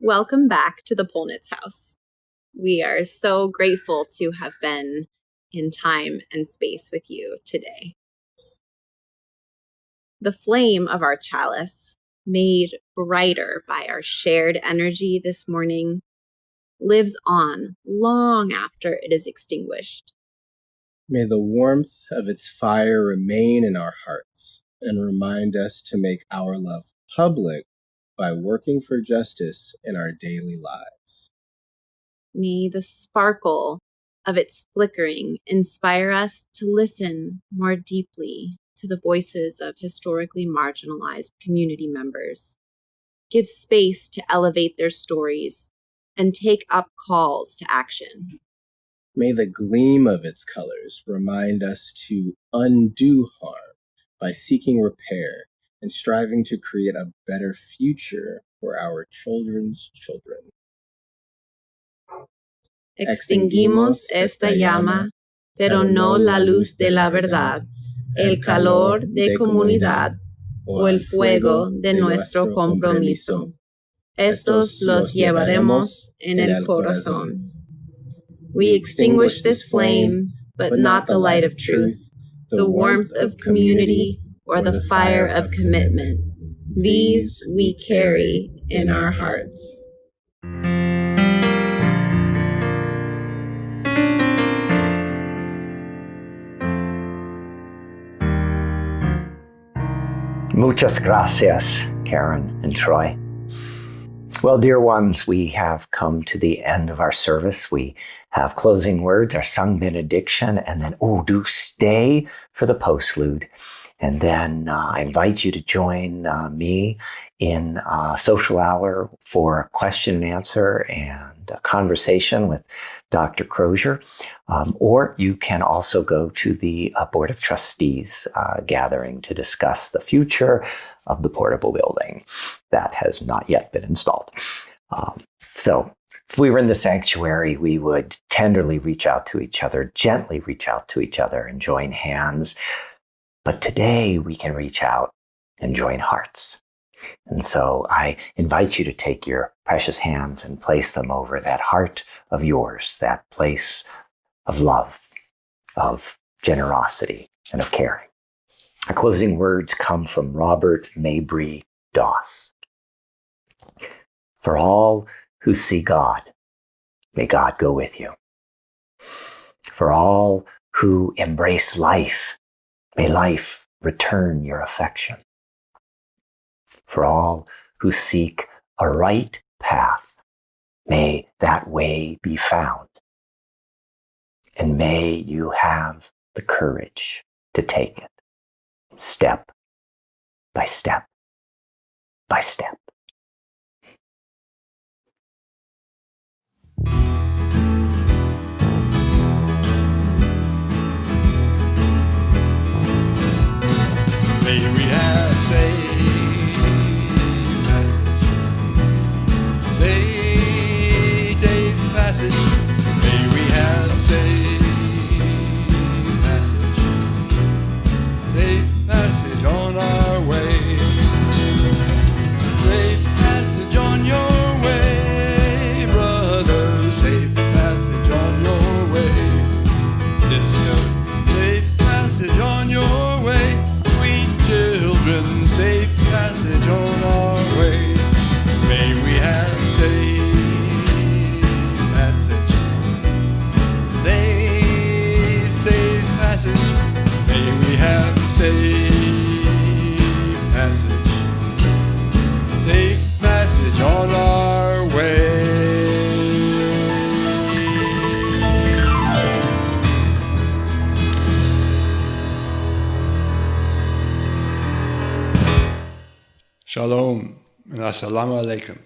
Welcome back to the Polnitz house. We are so grateful to have been in time and space with you today. The flame of our chalice, made brighter by our shared energy this morning, lives on long after it is extinguished. May the warmth of its fire remain in our hearts and remind us to make our love public by working for justice in our daily lives. May the sparkle of its flickering inspire us to listen more deeply to the voices of historically marginalized community members, give space to elevate their stories, and take up calls to action. May the gleam of its colors remind us to undo harm by seeking repair and striving to create a better future for our children's children. Extinguimos esta llama, pero no la luz de la verdad, el calor de comunidad o el fuego de nuestro compromiso. Estos los llevaremos en el corazón. We extinguish this flame, but not the light of truth, the warmth of community, or the fire of commitment. These we carry in our hearts. Muchas gracias, Karen and Troy. Well, dear ones, we have come to the end of our service. We have closing words, our sung benediction, and then, do stay for the postlude. And then I invite you to join me in social hour for a question and answer and a conversation with Dr. Crozier. Or you can also go to the Board of Trustees gathering to discuss the future of the portable building that has not yet been installed. So if we were in the sanctuary, we would tenderly reach out to each other, gently reach out to each other and join hands. But today we can reach out and join hearts. And so I invite you to take your precious hands and place them over that heart of yours, that place of love, of generosity, and of caring. Our closing words come from Robert Mabry Doss. For all who see God, may God go with you. For all who embrace life, may life return your affection. For all who seek a right path, may that way be found. And may you have the courage to take it, step by step by step. May we have safe passage. May we have safe passage on our way. Safe passage on your way, brother. Safe passage on your way. Sister, safe passage on your way. Sweet children, safe passage on our way. May we have safe passage. May we have safe passage on our way. Shalom and assalamu alaikum.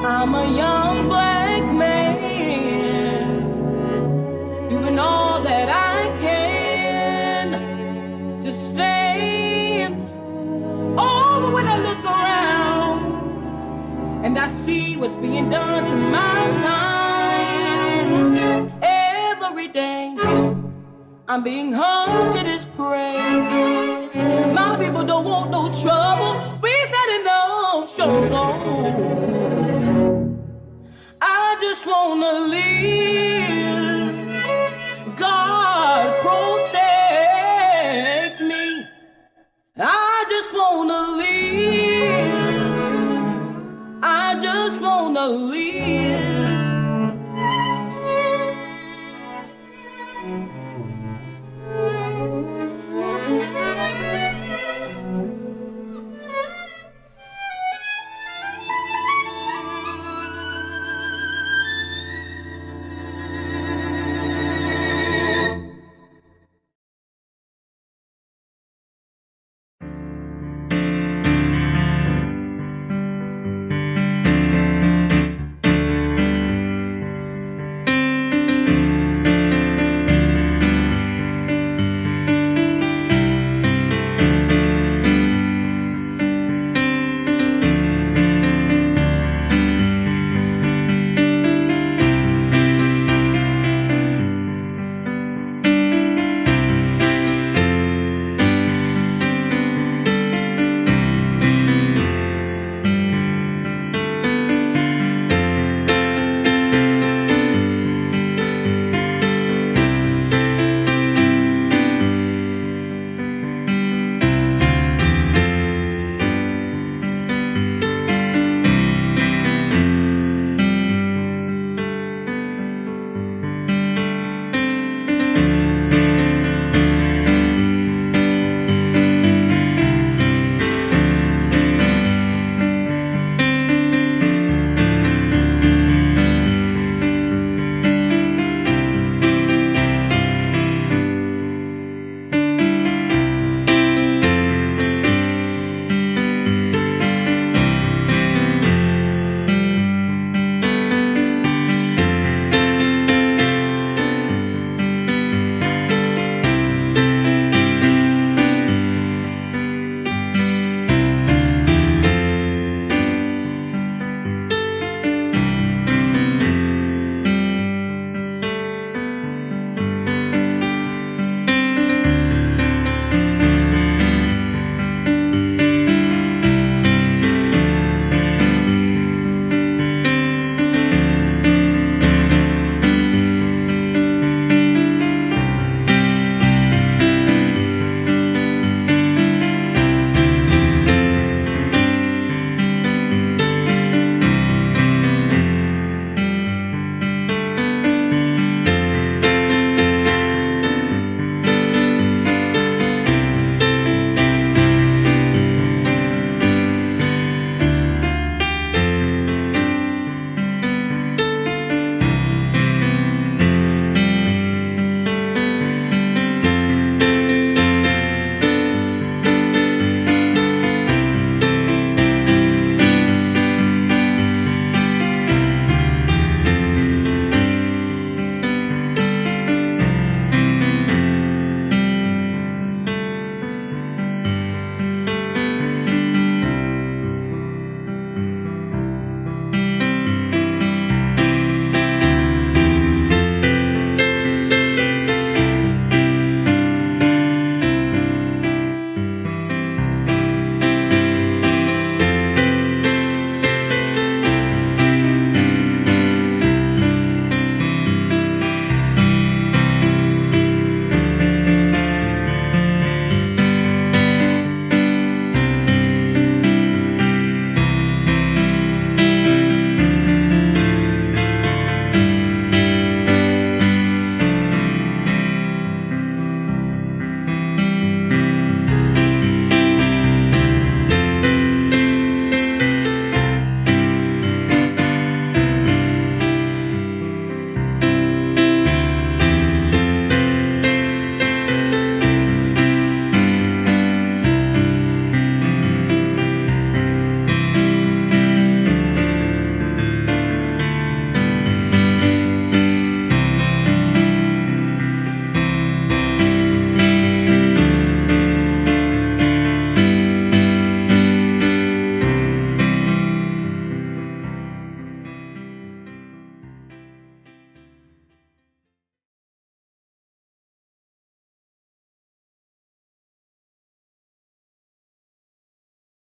I'm a young black man, doing all that I can to stand. Oh, but when I look around and I see what's being done to mankind, every day I'm being hung to this prey. My people don't want no trouble. We've had enough struggle. I just wanna live. God protect. just wanna live. I just wanna live.